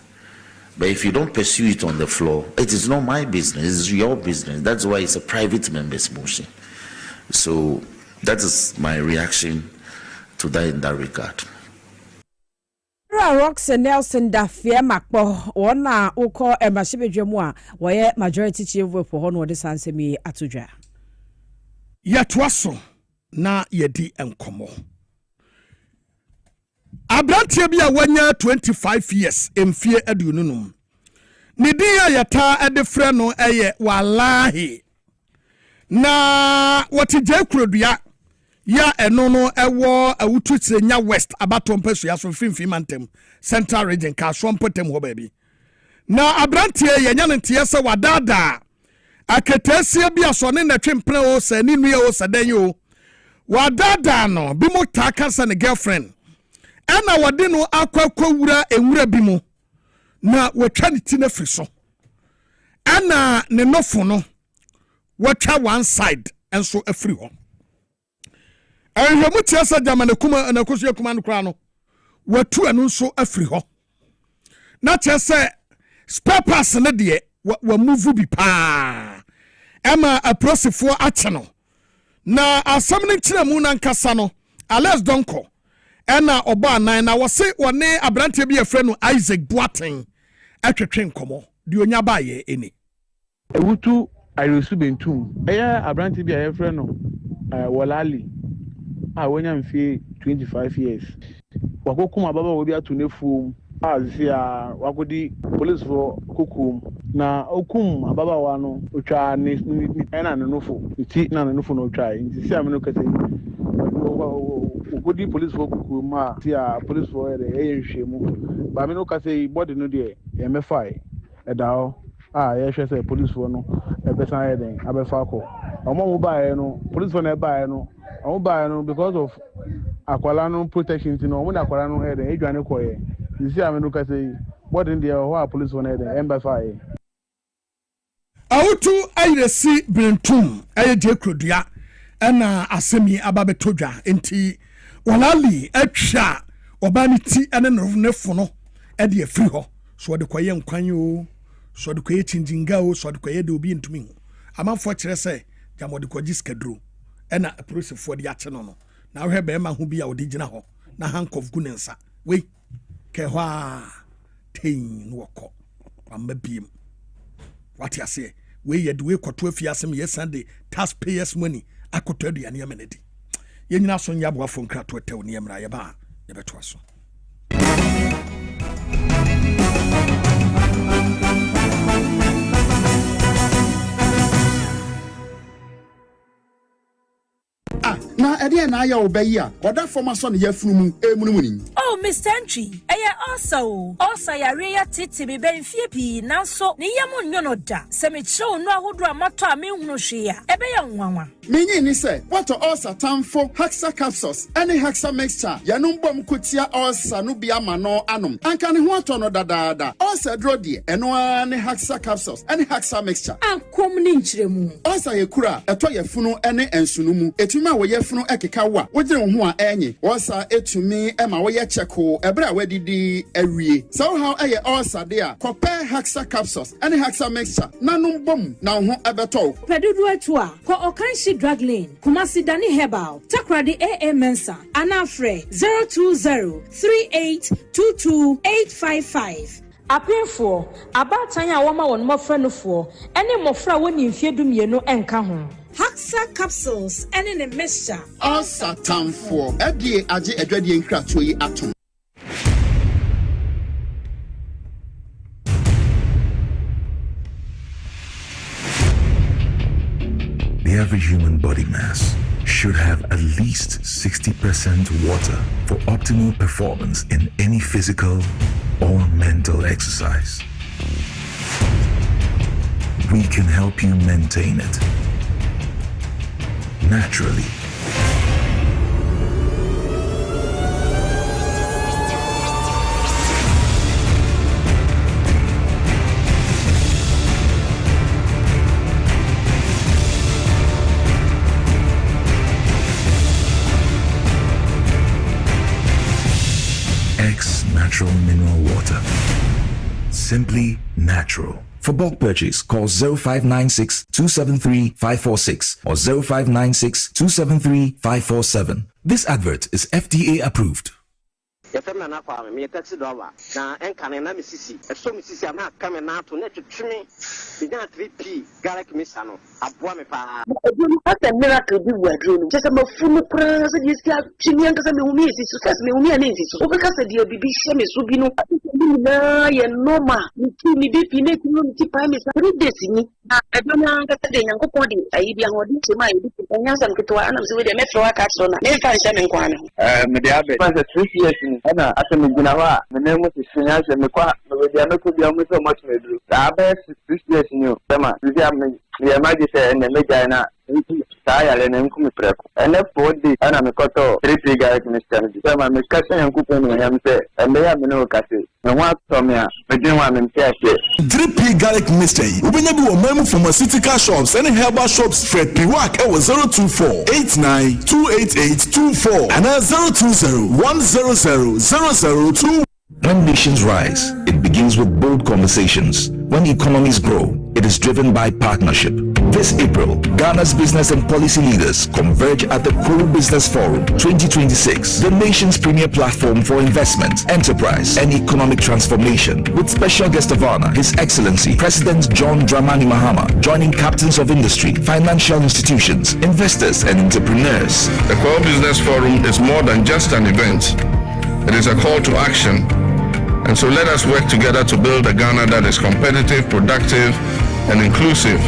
But if you don't pursue it on the floor, it is not my business, it's your business. That's why it's a private member's motion. So that is my reaction to that in that regard. Rox and Nelson Dafia Makbo, one uko emashibejemwa, where majority chief for Hono de Sansemi Atuja. yɛtoa na yɛdi nkɔmmɔ abranteɛ bi a wanya 25 years mfie adununum ne din a yɛta ade frɛ no ɛyɛ walahi na wɔte gye kurodua ya ɛno no ɛwɔ awutu nya west abatom pesua so finfi mantem central region ka so mpotem ho baabi na abranteɛ yɛnya ne nteɛ sɛ wadada akatesia bi asɔne na twempena o sɛ ni nua o sɛ dan o wadada no bi mo ta kasa ne girlfriend ɛna wɔde no akɔkɔwura enwura bi mu na wɔtwa ne ti na firi so ɛna ne nofo no wɔtwa one side enso afiri hɔ ɛhwɛmu tia sɛ gyama ne kuma na kosu kuma no kra no watu anu nso afiri hɔ na kyerɛ sɛ spare parts ne deɛ wa move bi paa ɛma aprosifoɔ akye no na asɛm ne kyerɛ mu na nkasa no Alex Donko ɛna ɔbɔ anan na wɔse wɔne abrante bi yɛfrɛ no Isaac Boaten atwetwe nkɔmɔ deɛ onya baayɛ eni ewutu ayosu bentum ɛyɛ abrante bi a yɛfrɛ no Walali a wonya mfie 25 years wakokum ababa wo bi ato nefuom azi a wakodi police for kokum na okum ababa wa no otwa ne na ne nofo ti na ne nofo no otwa nti si ameno kase okodi police for kokum ma ti a police for nhwemu ba me no kase body no de emefai edao yɛhwɛ sɛ police for no ebesan yɛden abefa akɔ ɔmo mo bae no police for na bae no ɔmo bae no because of akwala no protection ti no ɔmo na akwala no yɛden edwane kɔye nsi ameno kase body no de hɔ a police for na yɛden embefa yɛ awutu ayiresi brentum ɛyɛ de krodua ɛna asemi ababetodwa enti walali atwa ɔba ne ti ɛne ne fo no ɛde afiri hɔ so ɔde kɔyɛ nkwan o so de koye chinjinga o so de koye de obi ntumi hu amanfo kyerɛ sɛ jamode kɔgye skadro ɛna aprosifo de akye no na wohɛ bɛɛ ma ho bi a ɔde gyina hɔ na handcuff gu ne nsa wei kɛ hɔ a ten no wɔkɔ amma biem wate ase wei yɛ de wei kɔto afie asɛm yɛ sande taxpayers money akɔtɔ aduane amenedi yɛnyina so nya boafo nkrato tɛw ne yɛmra yɛba yɛbɛtoa so na ɛdeɛ na ayɛ wo bɛyi a ɔda fɔm asɔ ne yɛfunu mu emunumuni oh Mr. Entry ɛyɛ also yare ya tete be benfie pii nanso ne yam nnwo no da sɛ me kyerɛ no ahodo amato a me hunu hwe a ɛbɛyɛ nwanwa menyi ni sɛ water also tamfo Haxa capsules any Haxa mixture yɛno mbom kotia also no bia ma no anom anka ne ho atɔ no dadaada also dro de ɛno a ne Haxa capsules any Haxa mixture akom ne nkyerɛmu also yɛkura ɛtɔ yɛfunu ɛne ensunu mu etuma wo yɛfunu ɛkeka wa wogyere wo ho a ɛnye also etumi ɛma wo yɛ checko ɛbra wadidi awie so how ɛyɛ also de a kɔpɛ Haxa capsules any Haxa mixture nanom bom na ho ɛbɛtɔ pedudu atu a kɔ Okanshi Drug Lane Kumasi Dani Herbal Takradi AA Mensa Anafre 02038228855 apinfo abatan a woma won mofra no fo ene mofra woni mfie dumienu enka ho Haxa capsules ene ne mixture also tamfo ɛde agye adwadie nkrato yi atom The average human body mass should have at least 60% water for optimal performance in any physical or mental exercise. We can help you maintain it naturally. Natural mineral water. Simply natural. For bulk purchase, call 0596 273 546 or 0596 273 547. This advert is FDA approved. yɛfɛm na kwa me taxi driver na enka na me sisi so me sisi ama aka me na to na twetwe me nya 3p garlic mixer no aboa me pa ebi asa miracle bi wadro no sese mafunu kra se di sia twini anka me humi esi so sese me humi ana esi so obeka se di bibi hye me so bi no na ye normal ni ti ni bi fi na ti no ti pa me sa 3 days ni ebi na anka se de nyankopon de ayi bi ahodi che ma yi bi anya sam keto ana se we de me fro aka so na me fa hye me nkwa no me de abe pa se 3 years ni ana asa me gina wa me na mo se sunya se me kwa me de ameko bi amu so much me dru da ba 6 years ni o tema bi am ya ma di se na me jana saya le na nku me preko ene 4 days ana me koto 3 garlic mixture ni tema me kase nyankopon no yam se ende ya me no kase me wa to me a me din wa me mte ase 3p garlic mixture ubenya bi wo mamu pharmaceutical shops and herbal shops Fred Piwak e wo 024-89-288-24 and 020-100-002. When nations rise, it begins with bold conversations. When economies grow, it is driven by partnership. This April, Ghana's business and policy leaders converge at the Pro Business Forum 2026, the nation's premier platform for investment, enterprise, and economic transformation. With special guest of honor, His Excellency President John Dramani Mahama, joining captains of industry, financial institutions, investors, and entrepreneurs. The Pro Business Forum is more than just an event. It is a call to action. And so let us work together to build a Ghana that is competitive, productive, and inclusive,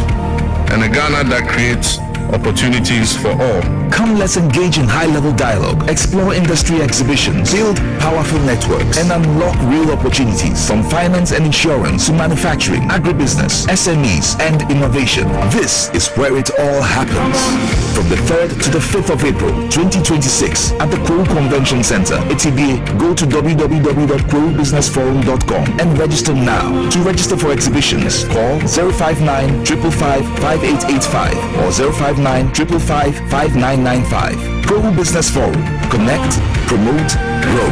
and a Ghana that creates opportunities for all. Come, let's engage in high-level dialogue, explore industry exhibitions, build powerful networks, and unlock real opportunities from finance and insurance to manufacturing, agribusiness, SMEs, and innovation. This is where it all happens. From the 3rd to the 5th of April, 2026, at the Crow Convention Center, ATBA, go to www.crowbusinessforum.com and register now. To register for exhibitions, call 059-555-5885 or 059-555-5995. Pro Business Forum. Connect, promote, grow.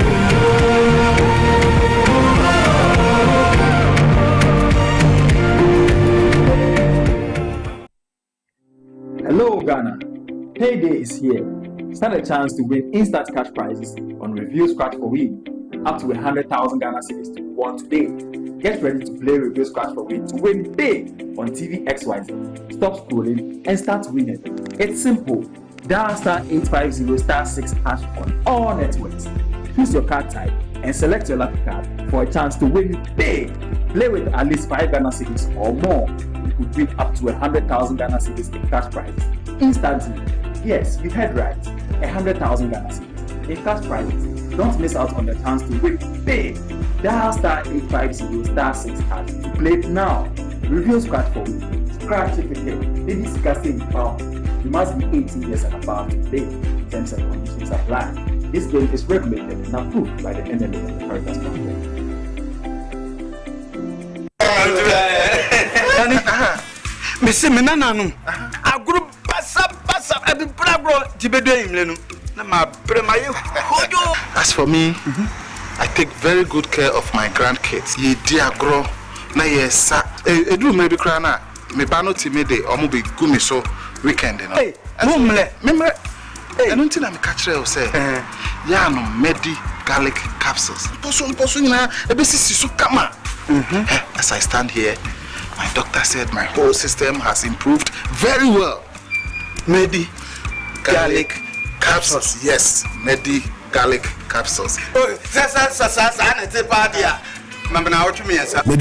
Hello Ghana, payday is here. Stand a chance to win instant cash prizes on Review Scratch for Win, up to 100,000 Ghana cedis to be won today. Get ready to play Review Scratch for Win to win big on TV XYZ. Stop scrolling and start winning. It's simple. Dial *850*6# on all networks. Choose your card type and select your lucky card for a chance to win big. Play with at least 5 Ghana cedis or more. You could win up to 100,000 Ghana cedis in cash prizes instantly. Yes, you heard right. 100,000 Ghana cedis in cash prizes. Don't miss out on the chance to win big. Dial *850*6# to play now. Review Scratch for Win. Scratch it again. Maybe scarcely pound. You must be 18 years and above to play. Terms and conditions apply. This game is regulated and approved by the NLA and the Caritas Council. Mese me nananu aguru basa abi brabro tibedo imlenu na ma premaye hojo. As for me, I take very good care of my grandkids. Ye diagro na yesa edu maybe krana me bano timide omo be gumi so weekend no. Hey, memre I don't think I'm catch you say ya no medi garlic capsules. Poso na ebesi so kama. As I stand here, my doctor said my whole system has improved very well. Medi garlic capsules. Yes, Medi garlic capsules.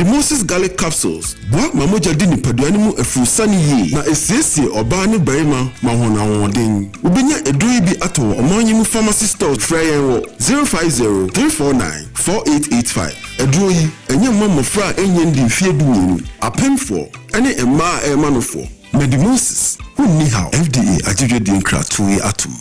Moses garlic capsules. Boa mamoja dini paduani mu efusani yi na esiesie oba ne barima ma hona wodin. Ubenya edui bi ato omanyi mu pharmacy stores frey wo 050-349-4885. Eduro yi enye mamofra enye ndi mfie duwenu. Apemfo ene emma emanofo. Moses unni how FDA ajije din kratui atum.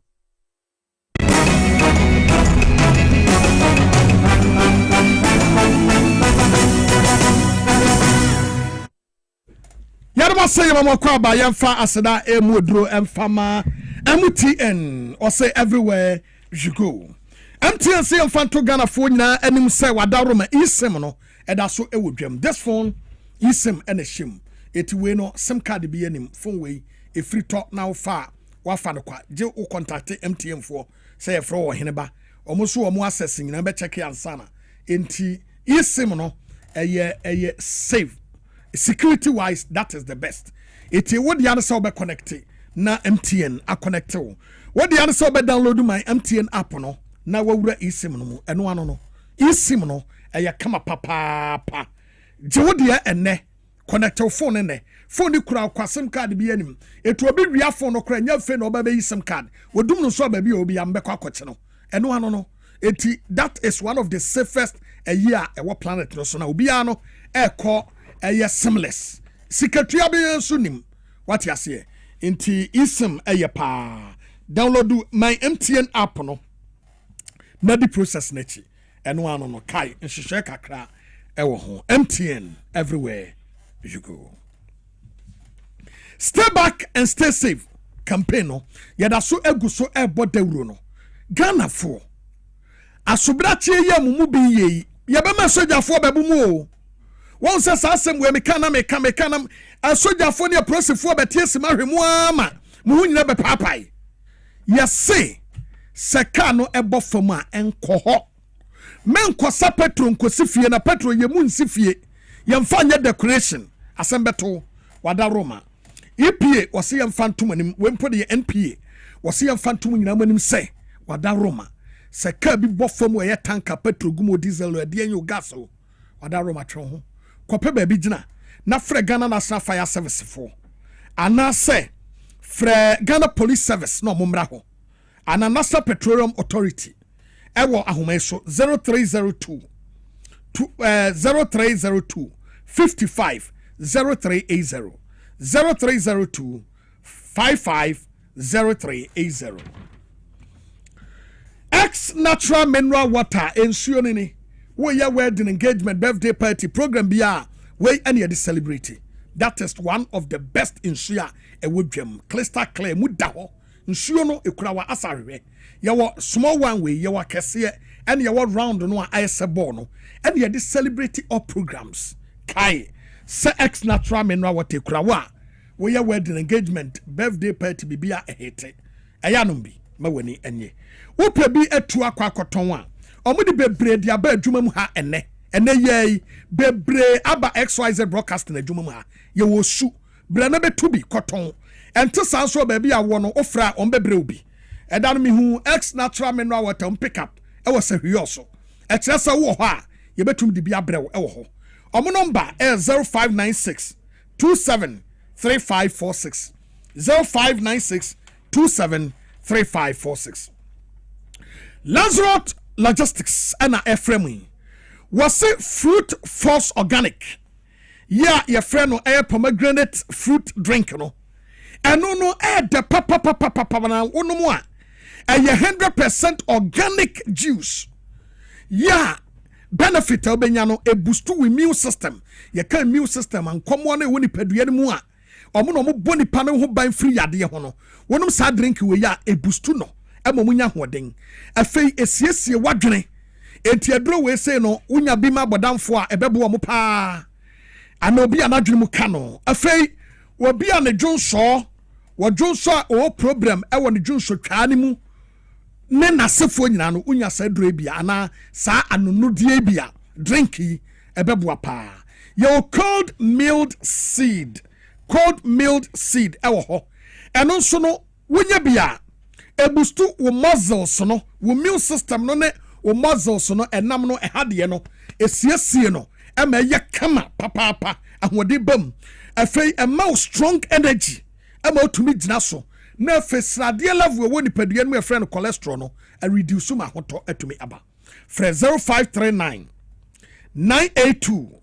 Yarma say mama kwa ba yemfa aseda emudro emfama MTN or say everywhere you go. MTN say yemfa to Ghana phone na anim say wadaroma isim no eda so ewodwam. This phone isim ene shim. Eti we no sim card bi anim phone we e free talk now fa wa fa no kwa je o contact MTN for say e fro wo heneba omo so omo assessing na be check ansana enti isim no eye safe security wise that is the best. Iti what the answer be connected na MTN a connect wo. What the answer be download my MTN app no na wawura isim no mu eno ano no isim no eye kama papa je wo de enne connect your phone enne phone ni kura kwa sim card bi anim etu obi wia phone no kura nya fe no oba be sim card wodum no so ba bi obi am be kwa kwache no eno ano no eti that is one of the safest a year a planet no so na obi ano e call a seamless secretary abi so nim what you say inti isim eye pa download my MTN app no na di process na chi eno ano no kai nhwehwe kakra e wo ho MTN everywhere you go. Stay back and stay safe campaign no yada so egu so e bodawuro no Ghana for asobrachi ye mumu bi ye ye be ma sojafo bebu mu o won se sa asem we meka na asojafo ne prosefo betie sima hwemu ama mu nyina be papai ye se ka no ebo fam a enko ho menko sa petro nkosifie na petro ye mu nsifie ye mfa nya decoration asem beto wada Roma EPA wose ye mfa ntomanim wempo de NPA wose ye mfa ntom nyina manim se wada Roma se ka bi bofo mu ye tanka petro gumo diesel ade enyo gas o wada Roma tro ho kope ba bi gina na fre Ghana National Fire Service for ana se fre Ghana Police Service no momra ho ana National Petroleum Authority ewo ahoma so 0302 0302 55 0380 0302 55 0380 X natural mineral water ensuo ni we ya wedding engagement birthday party program bia we any the celebrity that is one of the best ensuo e wodwam crystal clear mu da ho ensuo no ekura wa asarwe ya wo small one way ya wa kese and ya wo round no a ice ball no and ya the celebrity of programs kai se X natural mineral water ekura wa we ya wedding engagement birthday party bibia ehete ayanom bi ma wani enye wo pe bi atu akwakoton a omudi bebre dia ba adwuma mu ha ene ye bebre aba XYZ broadcast na adwuma mu ha ye wo su bre na betu bi koton ente sanso ba bi awo no ofra on bebre obi edan mi hu X natural mineral water pick up e wo se hwi so e kire se wo ho a ye betum di bi abrew e wo ho omo number 0596 273546 0596 273546 Lazarus Logistics and Ephraim was a fruit force organic. Yeah, your friend no air pomegranate fruit drink no. And no the papa na no more. And 100% organic juice. Yeah, benefit obenyano e boost to immune system. Your can immune system and come on when pedue mu a. Omo no mo boni pa no ho ban free yade ho no. Wonum sa drink we ya e boost no. Emomunya hoden afei esiesie wadwene enti adro we say no unya bi ma bodamfo a ebebo mo pa ana obi anadwene mu ka no afei obi an dwonso o problem e wo ne dwonso twa ne mu ne nasefo nyina no unya sa adro bia ana sa anonodie bia drinki ebebo pa your cold milled seed e wo ho eno so no wunya bia ebustu wo muscles no wo immune system no ne wo muscles no enam no ehade no esiesie no ema ye kama papa ahode bam afei ema strong energy ema otumi gina so na fesrade level wo nipadua no efre no cholesterol no a reduce ma hoto atumi aba fre 0539 982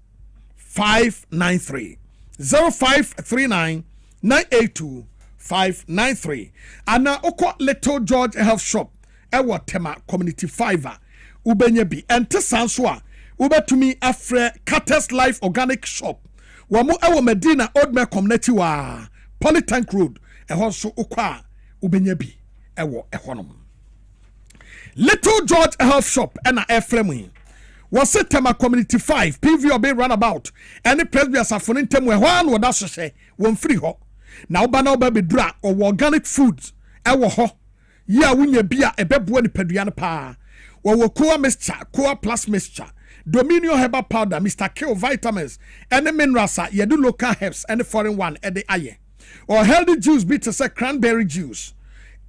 593 0539 982 593 ana oko Little George Health Shop ewo tema community fiver ubenya bi ente sanso a ubetumi afre Catters Life Organic Shop wamu ewo Medina Old Mill Community wa Polytank Road eho so ukwa ubenya bi ewo ehonom Little George Health Shop ena efremu was tema community 5 PVOB runabout any presbyas afone ntem we ho an woda hwehwe won free ho na oba na oba bedura o organic foods e wo ho ya wunya bia ebeboa ni padua no pa wɔwɔ Coa mixture, Coa plus mixture, Dominion herbal powder, Mr. Kill vitamins, and the minerals are yɛde local herbs and the foreign one at the aye. Or healthy juice be to say cranberry juice,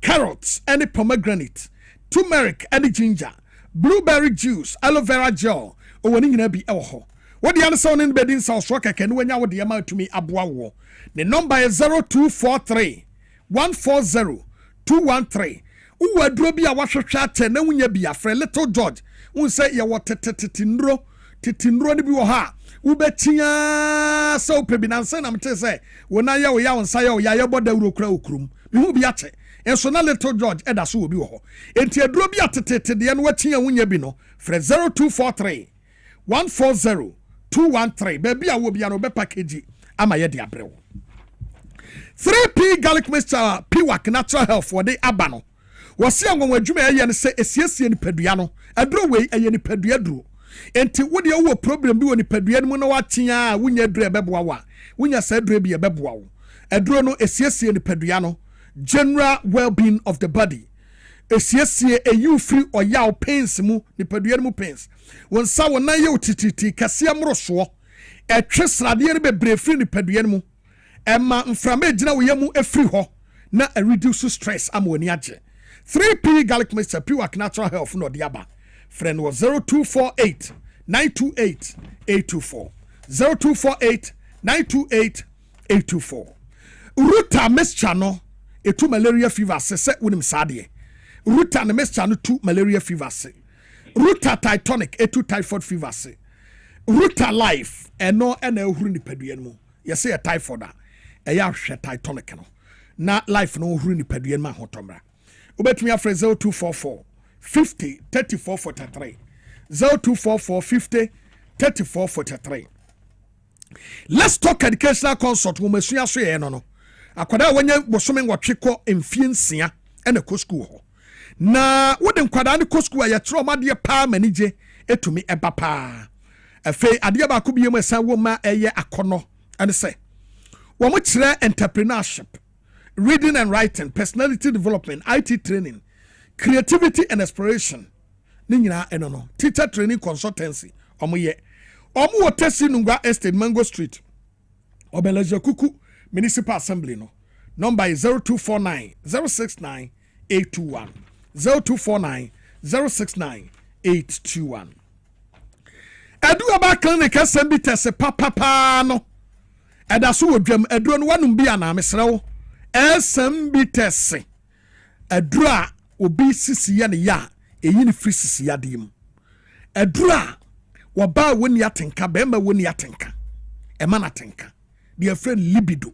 carrots, and the pomegranate, turmeric and the ginger, blueberry juice, aloe vera gel, or when you be oh. What the other sound in bedding South Rock can when you would the amount to me abwa. The number is 0243 140 213. Uwa drobi a washo chate na wunya bi afre little George. Un say ya water titinro ni bi wo ha. Ubetia so pebi na nsa na mte say wona ya wo ya won say ya ya boda urokura okrum. Me hu bi ate. Enso na little George eda so obi wo ho. Enti aduro bi atete de no watia wunya bi no. Fre 0243 140 213. Baby a wo bi no be package ama ye de abrewo. 3P garlic mixture Piwak natural health for the abano. Wasi angon adwuma ye ne se esiesie ni padua no. Aduro wei eye ni padua duro. Enti wo de wo problem bi wo ni padua no mu no watia wunya duro ebeboa wa. Wunya sa duro bi ebeboa wo. Aduro no esiesie ni padua no. General well-being of the body. Esiesie eyu free oyaw pains mu ni padua no mu pains. Won sa won na ye otititi kase amroso. Etwe srade ne bebre free ni padua no mu. Emma mframa gina wo yamu efri ho na a reduce stress amoni age. 3P garlic mixture Piwak natural health no diaba. Friend was 0248 928 824. 0248 928 824. Ruta mixture no etu malaria fever se wonim sade. Ruta na mixture no tu malaria fever se. Ruta Titanic etu typhoid fever se. Ruta life eno ena ehuru ni padua no. Yese ya typhoid a eya hwe Titanic no. Na life no ehuru ni padua ma hotomra. Ubetumi afre 0244 50 34 43 0244 50 34 43. Let's talk educational consult wo masua so ye no akwada wanya bosome nwotwe ko mfie nsia ena ko school ho na wode nkwada ne ko school a yetro made pa manije etumi eba pa afi ade ba ko biem esan wo ma eye akono ene se wo mo kire entrepreneurship, reading and writing, personality development, IT training, creativity and exploration. Ninyina enono. Teacher training consultancy. Omo ye. Omo wotesi nungwa estate Mango Street. Obeleje kuku municipal assembly no. Number is 0249 069 821. 0249 069 821. Edu aba clinic assembly tese papa no. Edasu wodwam edu no wanum bia na mesrewo. SMB tese adura obi sisi ya ne ya eyi ne free sisi ya dim adura waba woni atenka be ma woni atenka e ma na atenka de friend libido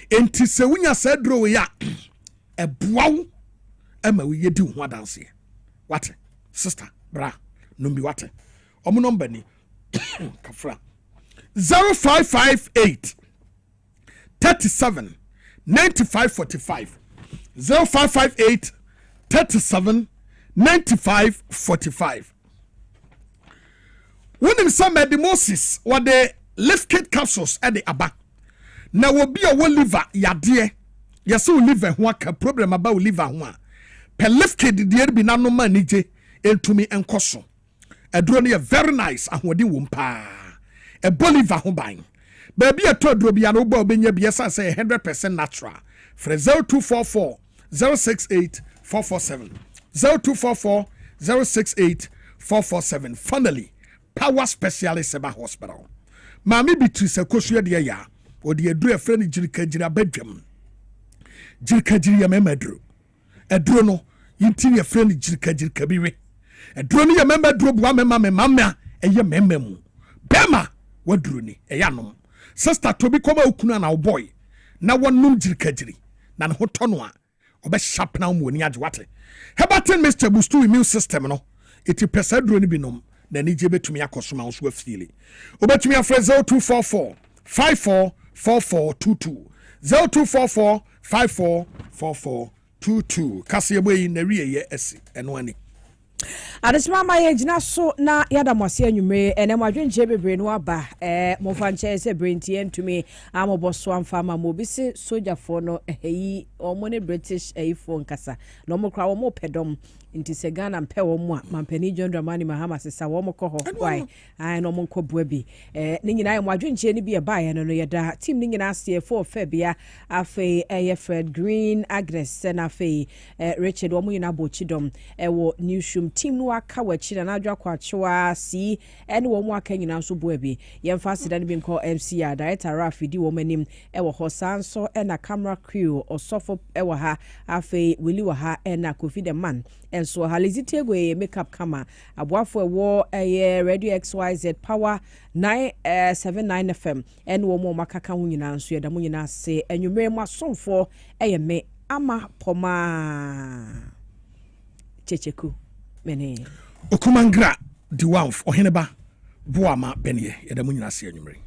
enti se wunya sa adura wo ya e boawo e ma wo yedi ho adanse wate sister bra numbi wate omo number ni kafra 0558 37 9545 0558 37 9545. When some Moses or the lift kit capsules at the aba. Now will be a will liver ya dear. Yes, will liver waka problem about liver one. Per lift kit the dear be no money into me and cosso. A drone very nice and what you wumpa. A bolivar home buying. Baby a todd will be an obo benya biasa say 100% natural. For 0244 068 447 0244 068 447. Finally, Power Specialist Seba Hospital. Mami Beatrice Kosuya de ya or the Adria friend Jirka bedroom. Jirka Jiria Memedru. A drono, interior friend Jirka Biwe. A drone ya member drop one mamma, a ya mememu. Bema, what druni, a yanum. Sister Toby Koma Ukuna now boy. Na one num Jirka Jiri. Nan hotonwa. Obe sharp now mwoni ajwate. Hebaten Mr. Bustu immune system no. Iti pesa droni binom. Na nije betumi akosoma nso afili. Obetumi afre 0244 544422. 0244 544422. Kasiebo yi na wiye ye esi eno ani. adesima ma ye gina so na yada mwase anwumre ene mwadwenje bebre no aba mo fa nche se brenti entumi amoboso amfa ma mo bi se sojafo no eyi omone British fo nkasa no mo kra wo mo pedom nti se Ghana mpe wo mo a mampani John Dramani Mahama sesa wo mo kɔ hɔ why ai no mo nkɔ bua bi ne nyina ye mwadwenje ne bi e ba ye no yeda team ne nyina ase for fabia afi Fred Green Agnes na afi Richard wo mo nyina bochidom wo newsroom team no aka wachi na adwa kwachewa si ene wo mo aka nyina so bua bi ye mfa sida ne bi nkɔ MC a director Rafi di wo manim wo hɔ sanso na camera crew osofo wo ha afi Willy wo ha na Kofi the man enso haliziti go makeup kama aboafo wo Radio XYZ Power 979 FM en wo mo makaka ho nyina nso yeda mo nyina se enwumere mo asomfo me ama poma checheku mene okumangra di wanf oheneba boama benye yeda mo nyina se enwumere